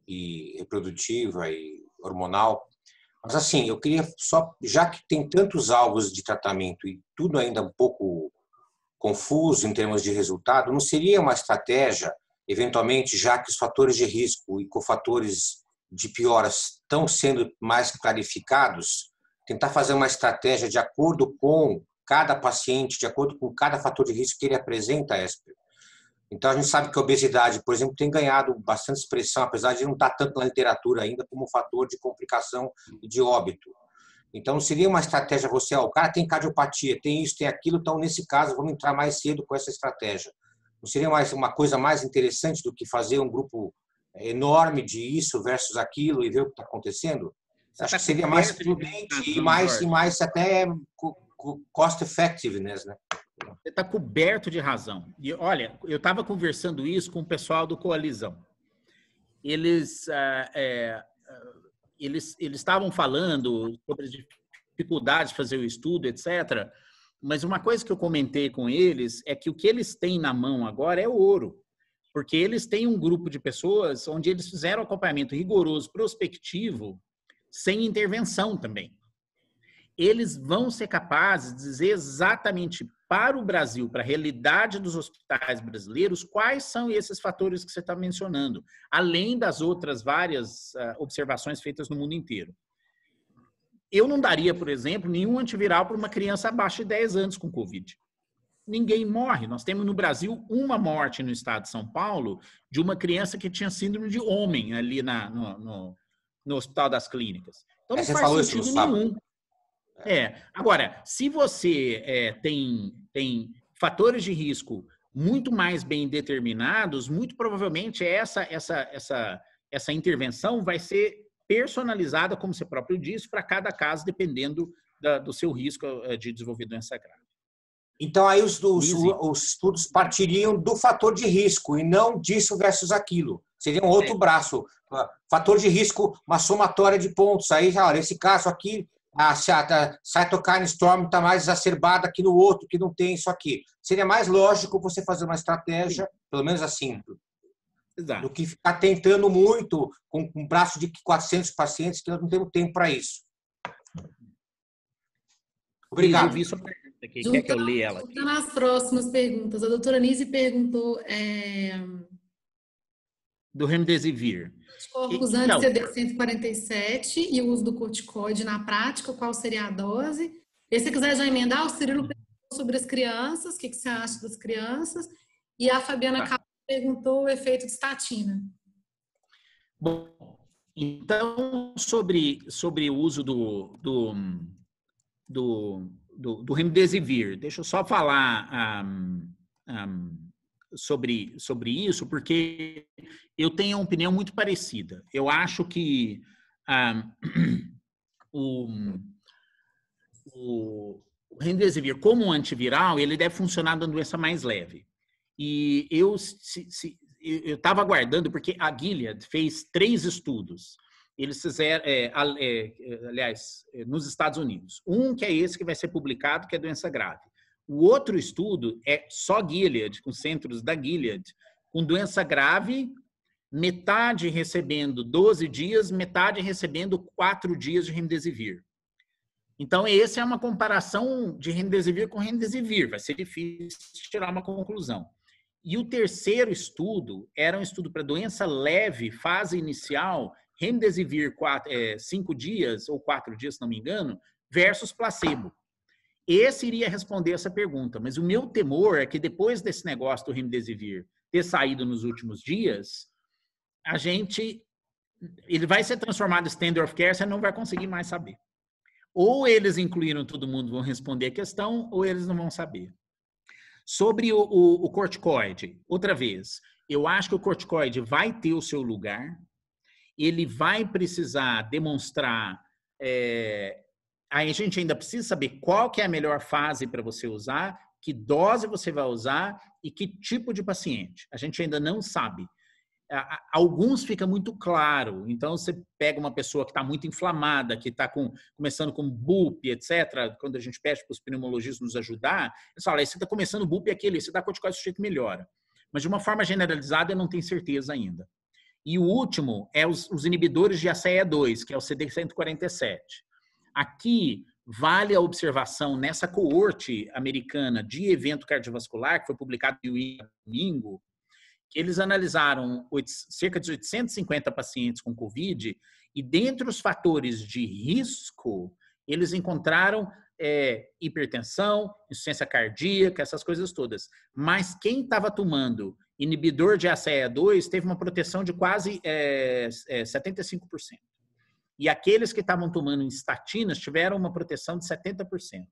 e reprodutiva, e hormonal. Mas assim, eu queria só, já que tem tantos alvos de tratamento e tudo ainda um pouco confuso em termos de resultado, não seria uma estratégia, eventualmente, já que os fatores de risco e cofatores de piora estão sendo mais clarificados, tentar fazer uma estratégia de acordo com cada paciente, de acordo com cada fator de risco que ele apresenta, Esper? Então, a gente sabe que a obesidade, por exemplo, tem ganhado bastante expressão, apesar de não estar tanto na literatura ainda como fator de complicação e de óbito. Então, não seria uma estratégia você, o cara tem cardiopatia, tem isso, tem aquilo, então, nesse caso, vamos entrar mais cedo com essa estratégia. Não seria mais uma coisa mais interessante do que fazer um grupo enorme de isso versus aquilo e ver o que está acontecendo? Acho que seria mais prudente e mais até cost effectiveness, né? Você está coberto de razão. E olha, eu estava conversando isso com o pessoal do Coalizão. Eles estavam falando sobre as dificuldades de fazer o estudo, etc. Mas uma coisa que eu comentei com eles é que o que eles têm na mão agora é ouro. Porque eles têm um grupo de pessoas onde eles fizeram acompanhamento rigoroso, prospectivo, sem intervenção também. Eles vão ser capazes de dizer exatamente para o Brasil, para a realidade dos hospitais brasileiros, quais são esses fatores que você está mencionando, além das outras várias observações feitas no mundo inteiro. Eu não daria, por exemplo, nenhum antiviral para uma criança abaixo de 10 anos com Covid. Ninguém morre. Nós temos no Brasil uma morte no estado de São Paulo de uma criança que tinha síndrome de homem ali no Hospital das Clínicas. Então não faz sentido nenhum. Agora, se você tem fatores de risco muito mais bem determinados, muito provavelmente essa intervenção vai ser personalizada, como você próprio disse, para cada caso, dependendo do seu risco de desenvolver doença grave. Então, aí os estudos partiriam do fator de risco e não disso versus aquilo. Seria um outro braço. Fator de risco, uma somatória de pontos. Aí, olha, esse caso aqui, a cytokine storm está mais exacerbada que no outro, que não tem isso aqui. Seria mais lógico você fazer uma estratégia, pelo menos assim, exato, do que ficar tentando muito com um braço de 400 pacientes, que nós não temos tempo para isso. Obrigado. Eu vi sua pergunta aqui. Quer que eu leia ela aqui? Nas próximas perguntas, a doutora Nise perguntou... do Remdesivir. Corpos anti-CD147 e o uso do corticoide na prática, qual seria a dose? E se você quiser já emendar, o Cirilo perguntou sobre as crianças, o que você acha das crianças? E a Fabiana Carlos perguntou o efeito de estatina. Bom, então, sobre o uso do Remdesivir, deixa eu só falar sobre isso, porque eu tenho uma opinião muito parecida. Eu acho que o Remdesivir, como um antiviral, ele deve funcionar na doença mais leve. E eu estava aguardando, porque a Gilead fez 3 estudos. Eles fizeram, aliás, nos Estados Unidos. Um que é esse que vai ser publicado, que é doença grave. O outro estudo é só Gilead, com centros da Gilead, com doença grave, metade recebendo 12 dias, metade recebendo 4 dias de Remdesivir. Então, essa é uma comparação de Remdesivir com Remdesivir. Vai ser difícil tirar uma conclusão. E o terceiro estudo era um estudo para doença leve, fase inicial, Remdesivir 5 dias ou 4 dias, se não me engano, versus placebo. Esse iria responder essa pergunta, mas o meu temor é que depois desse negócio do Remdesivir ter saído nos últimos dias, ele vai ser transformado em standard of care, você não vai conseguir mais saber. Ou eles incluíram todo mundo, vão responder a questão, ou eles não vão saber. Sobre o corticoide, outra vez, eu acho que o corticoide vai ter o seu lugar, ele vai precisar demonstrar... Aí a gente ainda precisa saber qual que é a melhor fase para você usar, que dose você vai usar e que tipo de paciente. A gente ainda não sabe. Alguns fica muito claro. Então, você pega uma pessoa que está muito inflamada, que está começando com BUP, etc. Quando a gente pede para os pneumologistas nos ajudar, eles falam, você está começando BUP aquele, você dá corticoide, o sujeito melhora. Mas de uma forma generalizada, eu não tenho certeza ainda. E o último é os inibidores de ACE2, que é o CD147. Aqui vale a observação nessa coorte americana de evento cardiovascular, que foi publicado no domingo, que eles analisaram cerca de 850 pacientes com COVID e dentre os fatores de risco, eles encontraram hipertensão, insuficiência cardíaca, essas coisas todas. Mas quem estava tomando inibidor de ACE2 teve uma proteção de quase 75%. E aqueles que estavam tomando estatinas tiveram uma proteção de 70%.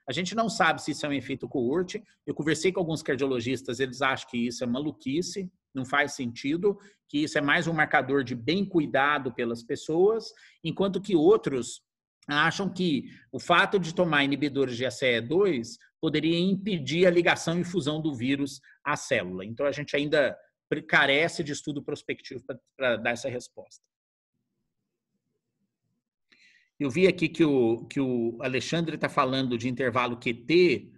A gente não sabe se isso é um efeito coorte. Eu conversei com alguns cardiologistas, eles acham que isso é maluquice, não faz sentido, que isso é mais um marcador de bem cuidado pelas pessoas, enquanto que outros acham que o fato de tomar inibidores de ACE2 poderia impedir a ligação e fusão do vírus à célula. Então, a gente ainda carece de estudo prospectivo para dar essa resposta. Eu vi aqui que o Alexandre está falando de intervalo QT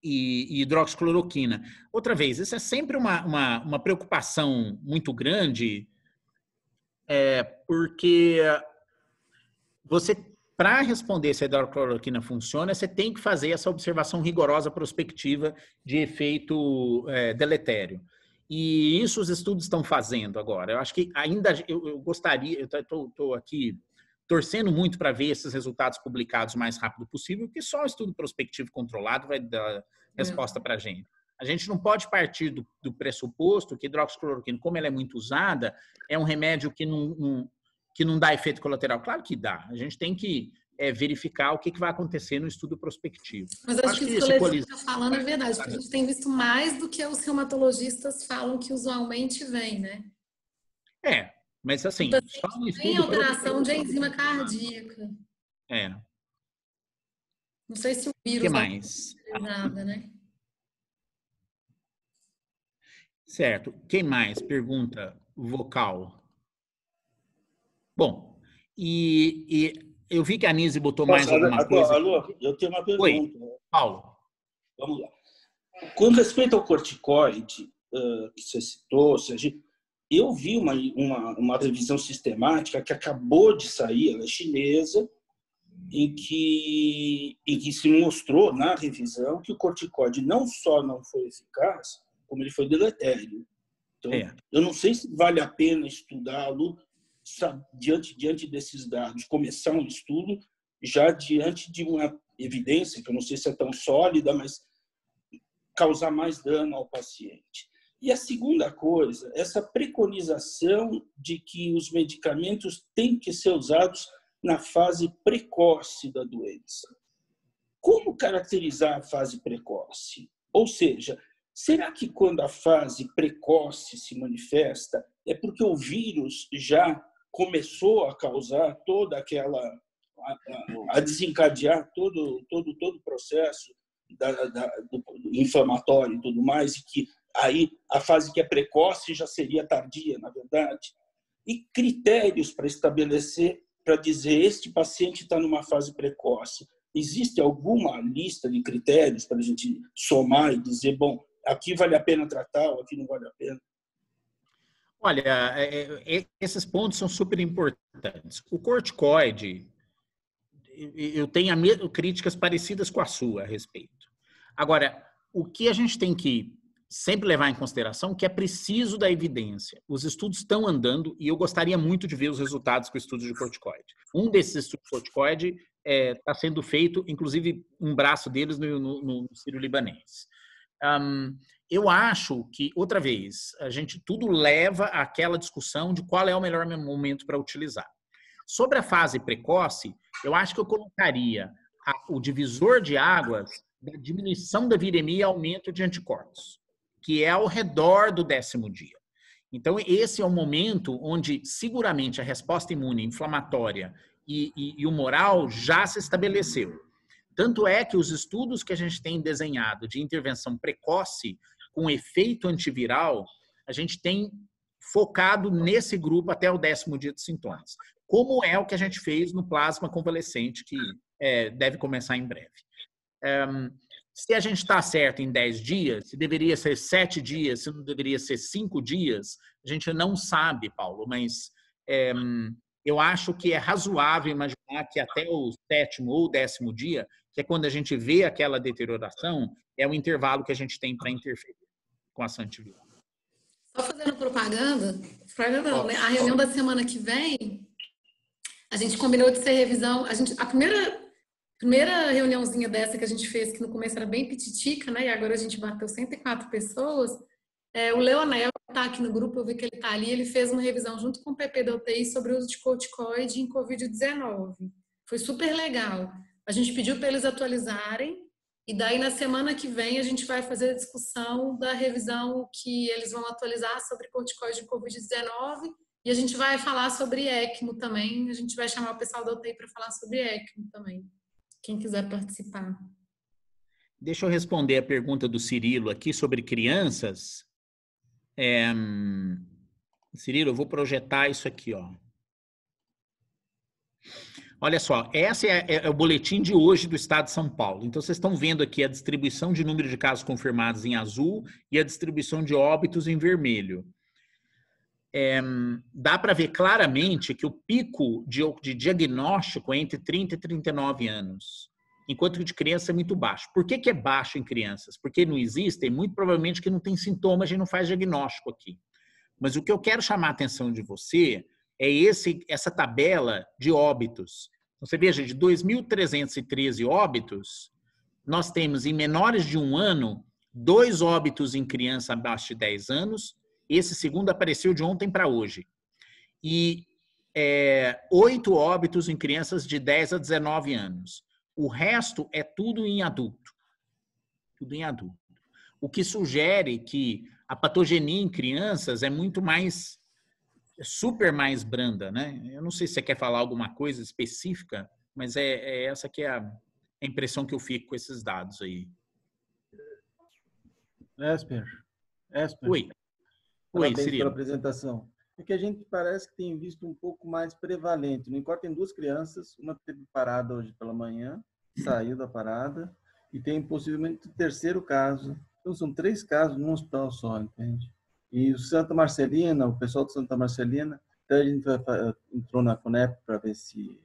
e hidroxicloroquina. Outra vez, isso é sempre uma preocupação muito grande, porque você, para responder se a hidroxicloroquina funciona, você tem que fazer essa observação rigorosa prospectiva de efeito deletério. E isso os estudos estão fazendo agora. Eu acho que ainda, eu gostaria, eu estou aqui torcendo muito para ver esses resultados publicados o mais rápido possível, porque só o estudo prospectivo controlado vai dar resposta para a gente. A gente não pode partir do pressuposto que hidroxicloroquina, como ela é muito usada, é um remédio que não dá efeito colateral. Claro que dá. A gente tem que verificar o que vai acontecer no estudo prospectivo. Mas acho que isso que o Leandro está falando é verdade, porque a gente tem visto mais do que os reumatologistas falam que usualmente vem, né? Mas assim, só no estudo tem alteração de enzima cardíaca. Não sei se o vírus... O que mais? Nada, né? Certo. Quem mais? Pergunta vocal. Bom, e eu vi que a Nise botou mais alguma coisa. Alô, eu tenho uma pergunta. Oi, Paulo. Vamos lá. Com respeito ao corticoide que você citou, eu vi uma revisão sistemática que acabou de sair, ela é chinesa, em que se mostrou na revisão que o corticoide não só não foi eficaz, como ele foi deletério. Então, eu não sei se vale a pena estudá-lo diante desses dados, começar um estudo já diante de uma evidência, que eu não sei se é tão sólida, mas causar mais dano ao paciente. E a segunda coisa, essa preconização de que os medicamentos têm que ser usados na fase precoce da doença. Como caracterizar a fase precoce? Ou seja, será que quando a fase precoce se manifesta é porque o vírus já começou a causar toda aquela... a desencadear todo o processo do inflamatório e tudo mais, e que aí a fase que é precoce já seria tardia, na verdade? E critérios para estabelecer, para dizer este paciente está numa fase precoce. Existe alguma lista de critérios para a gente somar e dizer, bom, aqui vale a pena tratar ou aqui não vale a pena? Olha, esses pontos são super importantes. O corticoide, eu tenho críticas parecidas com a sua a respeito. Agora, o que a gente tem que sempre levar em consideração é que é preciso da evidência. Os estudos estão andando e eu gostaria muito de ver os resultados com o estudo de corticoide. Um desses estudos de corticoide está sendo feito, inclusive um braço deles no sírio-libanês. Eu acho que, outra vez, tudo leva àquela discussão de qual é o melhor momento para utilizar. Sobre a fase precoce, eu acho que eu colocaria o divisor de águas da diminuição da viremia e aumento de anticorpos, que é ao redor do 10º dia. Então, esse é o momento onde, seguramente, a resposta imune inflamatória e humoral já se estabeleceu. Tanto é que os estudos que a gente tem desenhado de intervenção precoce com efeito antiviral, a gente tem focado nesse grupo até o 10º dia de sintomas. Como é o que a gente fez no plasma convalescente, que deve começar em breve. Se a gente está certo em 10 dias, se deveria ser 7 dias, se não deveria ser 5 dias, a gente não sabe, Paulo, mas eu acho que é razoável imaginar que até o 7º ou 10º dia, que é quando a gente vê aquela deterioração, é o intervalo que a gente tem para interferir com a ação antiviral. Só fazendo propaganda não, né? A reunião da semana que vem, a gente combinou de ser revisão. A primeira reuniãozinha dessa que a gente fez, que no começo era bem pititica, né? E agora a gente bateu 104 pessoas. O Leonel está aqui no grupo, eu vi que ele está ali. Ele fez uma revisão junto com o PP da UTI sobre o uso de corticoide em Covid-19. Foi super legal. A gente pediu para eles atualizarem. E daí, na semana que vem, a gente vai fazer a discussão da revisão que eles vão atualizar sobre corticoide de Covid-19 e a gente vai falar sobre ECMO também. A gente vai chamar o pessoal da UTI para falar sobre ECMO também, quem quiser participar. Deixa eu responder a pergunta do Cirilo aqui sobre crianças. Cirilo, eu vou projetar isso aqui, ó. Olha só, esse é o boletim de hoje do Estado de São Paulo. Então, vocês estão vendo aqui a distribuição de número de casos confirmados em azul e a distribuição de óbitos em vermelho. Dá para ver claramente que o pico de diagnóstico é entre 30 e 39 anos, enquanto que de criança é muito baixo. Por que é baixo em crianças? Porque não existem, muito provavelmente que não tem sintomas, a gente não faz diagnóstico aqui. Mas o que eu quero chamar a atenção de você é essa tabela de óbitos. Então, você veja, de 2.313 óbitos, nós temos em menores de 1 ano, 2 óbitos em criança abaixo de 10 anos. Esse segundo apareceu de ontem para hoje. E 8 óbitos em crianças de 10 a 19 anos. O resto é tudo em adulto. Tudo em adulto. O que sugere que a patogenia em crianças é muito mais, super mais branda, né? Eu não sei se você quer falar alguma coisa específica, mas essa que é a impressão que eu fico com esses dados aí. Esper. Oi. Parabéns Cirilo. pela apresentação. É que a gente parece que tem visto um pouco mais prevalente. No Incor tem 2 crianças, uma teve parada hoje pela manhã, saiu da parada, e tem possivelmente o 3º caso. Então, são 3 casos num hospital só, entende? E o Santa Marcelina, o pessoal do Santa Marcelina, até a gente entrou na CONEP para ver se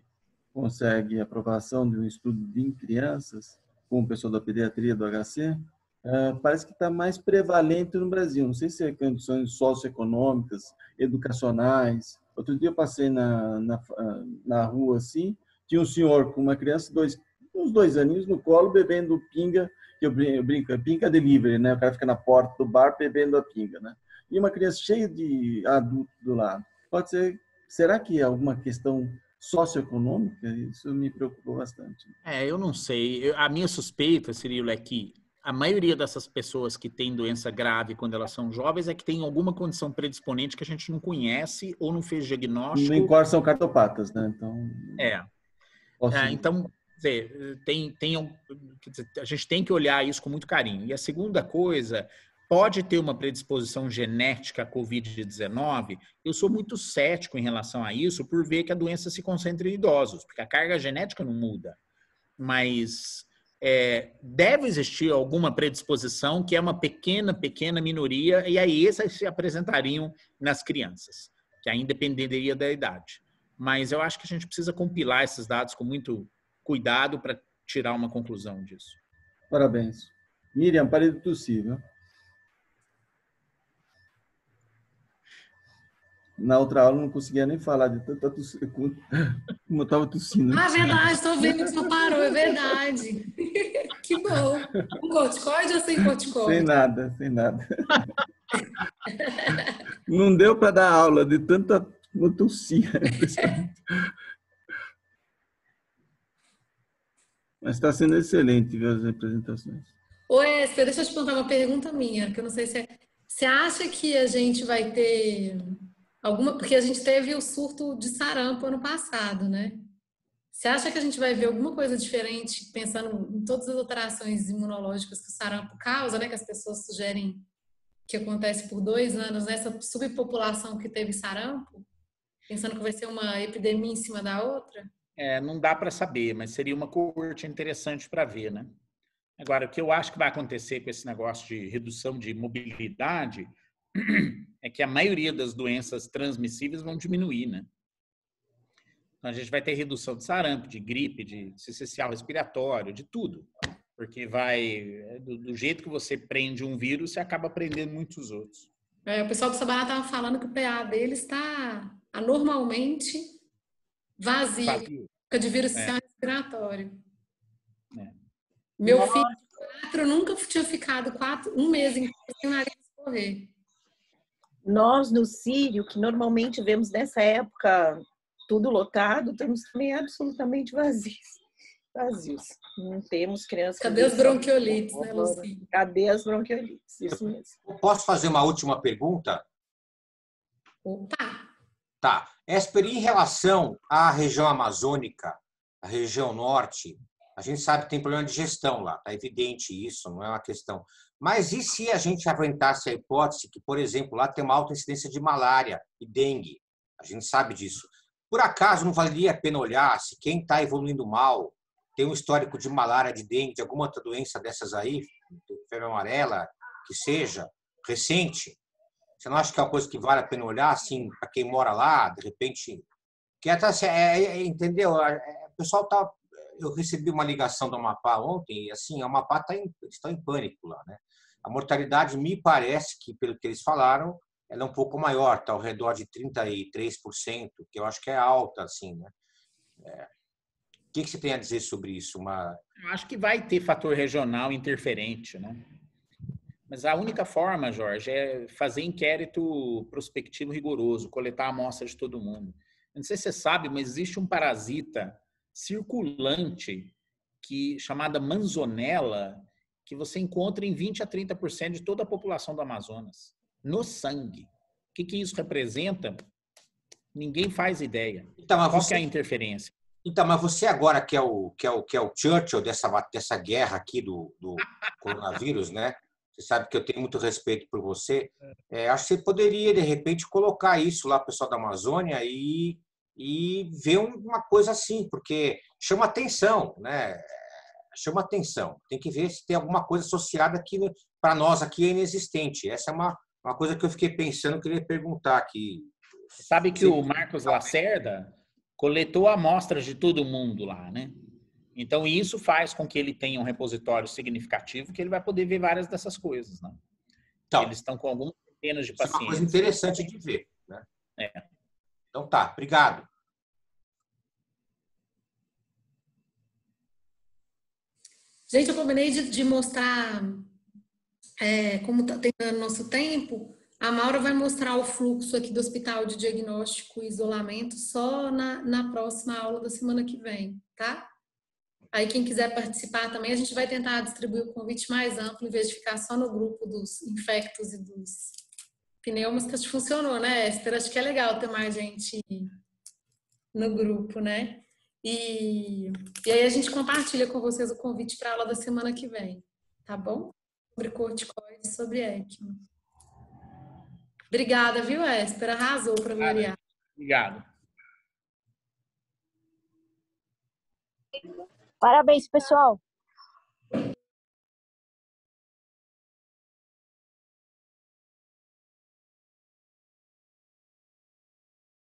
consegue aprovação de um estudo em crianças, com o pessoal da pediatria do HC. Parece que está mais prevalente no Brasil. Não sei se é condições socioeconômicas, educacionais. Outro dia eu passei na rua assim, tinha um senhor com uma criança, uns 2 aninhos no colo, bebendo pinga, que eu brinco, é pinga delivery, né? O cara fica na porta do bar bebendo a pinga, né? E uma criança cheia de adultos do lado. Pode ser, será que é alguma questão socioeconômica? Isso me preocupou bastante. Eu não sei. A minha suspeita, Cirilo, é que a maioria dessas pessoas que têm doença grave quando elas são jovens é que tem alguma condição predisponente que a gente não conhece ou não fez diagnóstico. No Incor são cartopatas, né? Então, então, a gente tem que olhar isso com muito carinho. E a segunda coisa, pode ter uma predisposição genética à Covid-19. Eu sou muito cético em relação a isso, por ver que a doença se concentra em idosos, porque a carga genética não muda. Mas deve existir alguma predisposição, que é uma pequena minoria, e aí essas se apresentariam nas crianças, que ainda dependeria da idade. Mas eu acho que a gente precisa compilar esses dados com muito cuidado para tirar uma conclusão disso. Parabéns. Miriam, parei de tossir, viu? Na outra aula eu não conseguia nem falar de tanta tossir, como eu estava tossindo. Ah, verdade, estou vendo que você parou, é verdade. Que bom. Com corticoide ou sem corticoide? Sem nada. Não deu para dar aula de tanta tossir. Mas está sendo excelente as apresentações. Ô, Esper, deixa eu te perguntar uma pergunta minha, que eu não sei se Você acha que a gente vai ter porque a gente teve o surto de sarampo ano passado, né? Você acha que a gente vai ver alguma coisa diferente, pensando em todas as alterações imunológicas que o sarampo causa, né? Que as pessoas sugerem que acontece por 2 anos, nessa subpopulação que teve sarampo? Pensando que vai ser uma epidemia em cima da outra? Não dá para saber, mas seria uma coorte interessante para ver, né? Agora, o que eu acho que vai acontecer com esse negócio de redução de mobilidade é que a maioria das doenças transmissíveis vão diminuir, né? Então, a gente vai ter redução de sarampo, de gripe, de cisticercal respiratório, de tudo. Porque do jeito que você prende um vírus, você acaba prendendo muitos outros. O pessoal do Sabará estava falando que o PA deles está anormalmente vazio, de vírus respiratório. Meu filho, 4, nunca tinha ficado 1 mês inteiro sem o nariz escorrer. Nós, no Sírio, que normalmente vemos nessa época tudo lotado, estamos também absolutamente vazios. Não temos crianças... Cadê as bronquiolites, né, Luci? Cadê as bronquiolites? Isso mesmo. Posso fazer uma última pergunta? Opa! Tá. Esper, em relação à região amazônica, a região norte, a gente sabe que tem problema de gestão lá, tá evidente isso, não é uma questão. Mas e se a gente aventasse a hipótese que, por exemplo, lá tem uma alta incidência de malária e dengue? A gente sabe disso. Por acaso não valeria a pena olhar se quem está evoluindo mal tem um histórico de malária, de dengue, de alguma outra doença dessas aí, febre amarela, que seja, recente? Você não acha que é uma coisa que vale a pena olhar, assim, para quem mora lá, de repente? Que até, entendeu? O pessoal tá... Eu recebi uma ligação do Amapá ontem e, assim, o Amapá está em pânico lá, né? A mortalidade, me parece que, pelo que eles falaram, ela é um pouco maior, está ao redor de 33%, que eu acho que é alta, assim, né? O que você tem a dizer sobre isso? Eu acho que vai ter fator regional interferente, né? Mas a única forma, Jorge, é fazer inquérito prospectivo rigoroso, coletar a amostra de todo mundo. Não sei se você sabe, mas existe um parasita circulante chamada manzonela, que você encontra em 20 a 30% de toda a população do Amazonas, no sangue. O que isso representa? Ninguém faz ideia. Então, Qual que é a interferência? Então, mas você agora que é o Churchill dessa guerra aqui do coronavírus, né? Você sabe que eu tenho muito respeito por você. Acho que você poderia, de repente, colocar isso lá, pessoal da Amazônia, e ver uma coisa assim, porque chama atenção, né? Chama atenção. Tem que ver se tem alguma coisa associada que para nós aqui é inexistente. Essa é uma coisa que eu fiquei pensando, queria perguntar aqui. Sabe que o Marcos Lacerda coletou amostras de todo mundo lá, né? Então, isso faz com que ele tenha um repositório significativo, que ele vai poder ver várias dessas coisas, né? Então, eles estão com algumas centenas de pacientes. É uma coisa interessante de ver, né? Então tá, obrigado. Gente, eu combinei de mostrar como está terminando nosso tempo. A Maura vai mostrar o fluxo aqui do Hospital de Diagnóstico e Isolamento só na próxima aula da semana que vem, tá? Aí quem quiser participar também, a gente vai tentar distribuir o convite mais amplo, em vez de ficar só no grupo dos infectos e dos pneumas, que acho que funcionou, né, Esther? Acho que é legal ter mais gente no grupo, né? E aí a gente compartilha com vocês o convite para a aula da semana que vem, tá bom? Sobre corticoides, sobre ECMO. Obrigada, viu, Esther? Arrasou para variar. Obrigado. Parabéns, pessoal.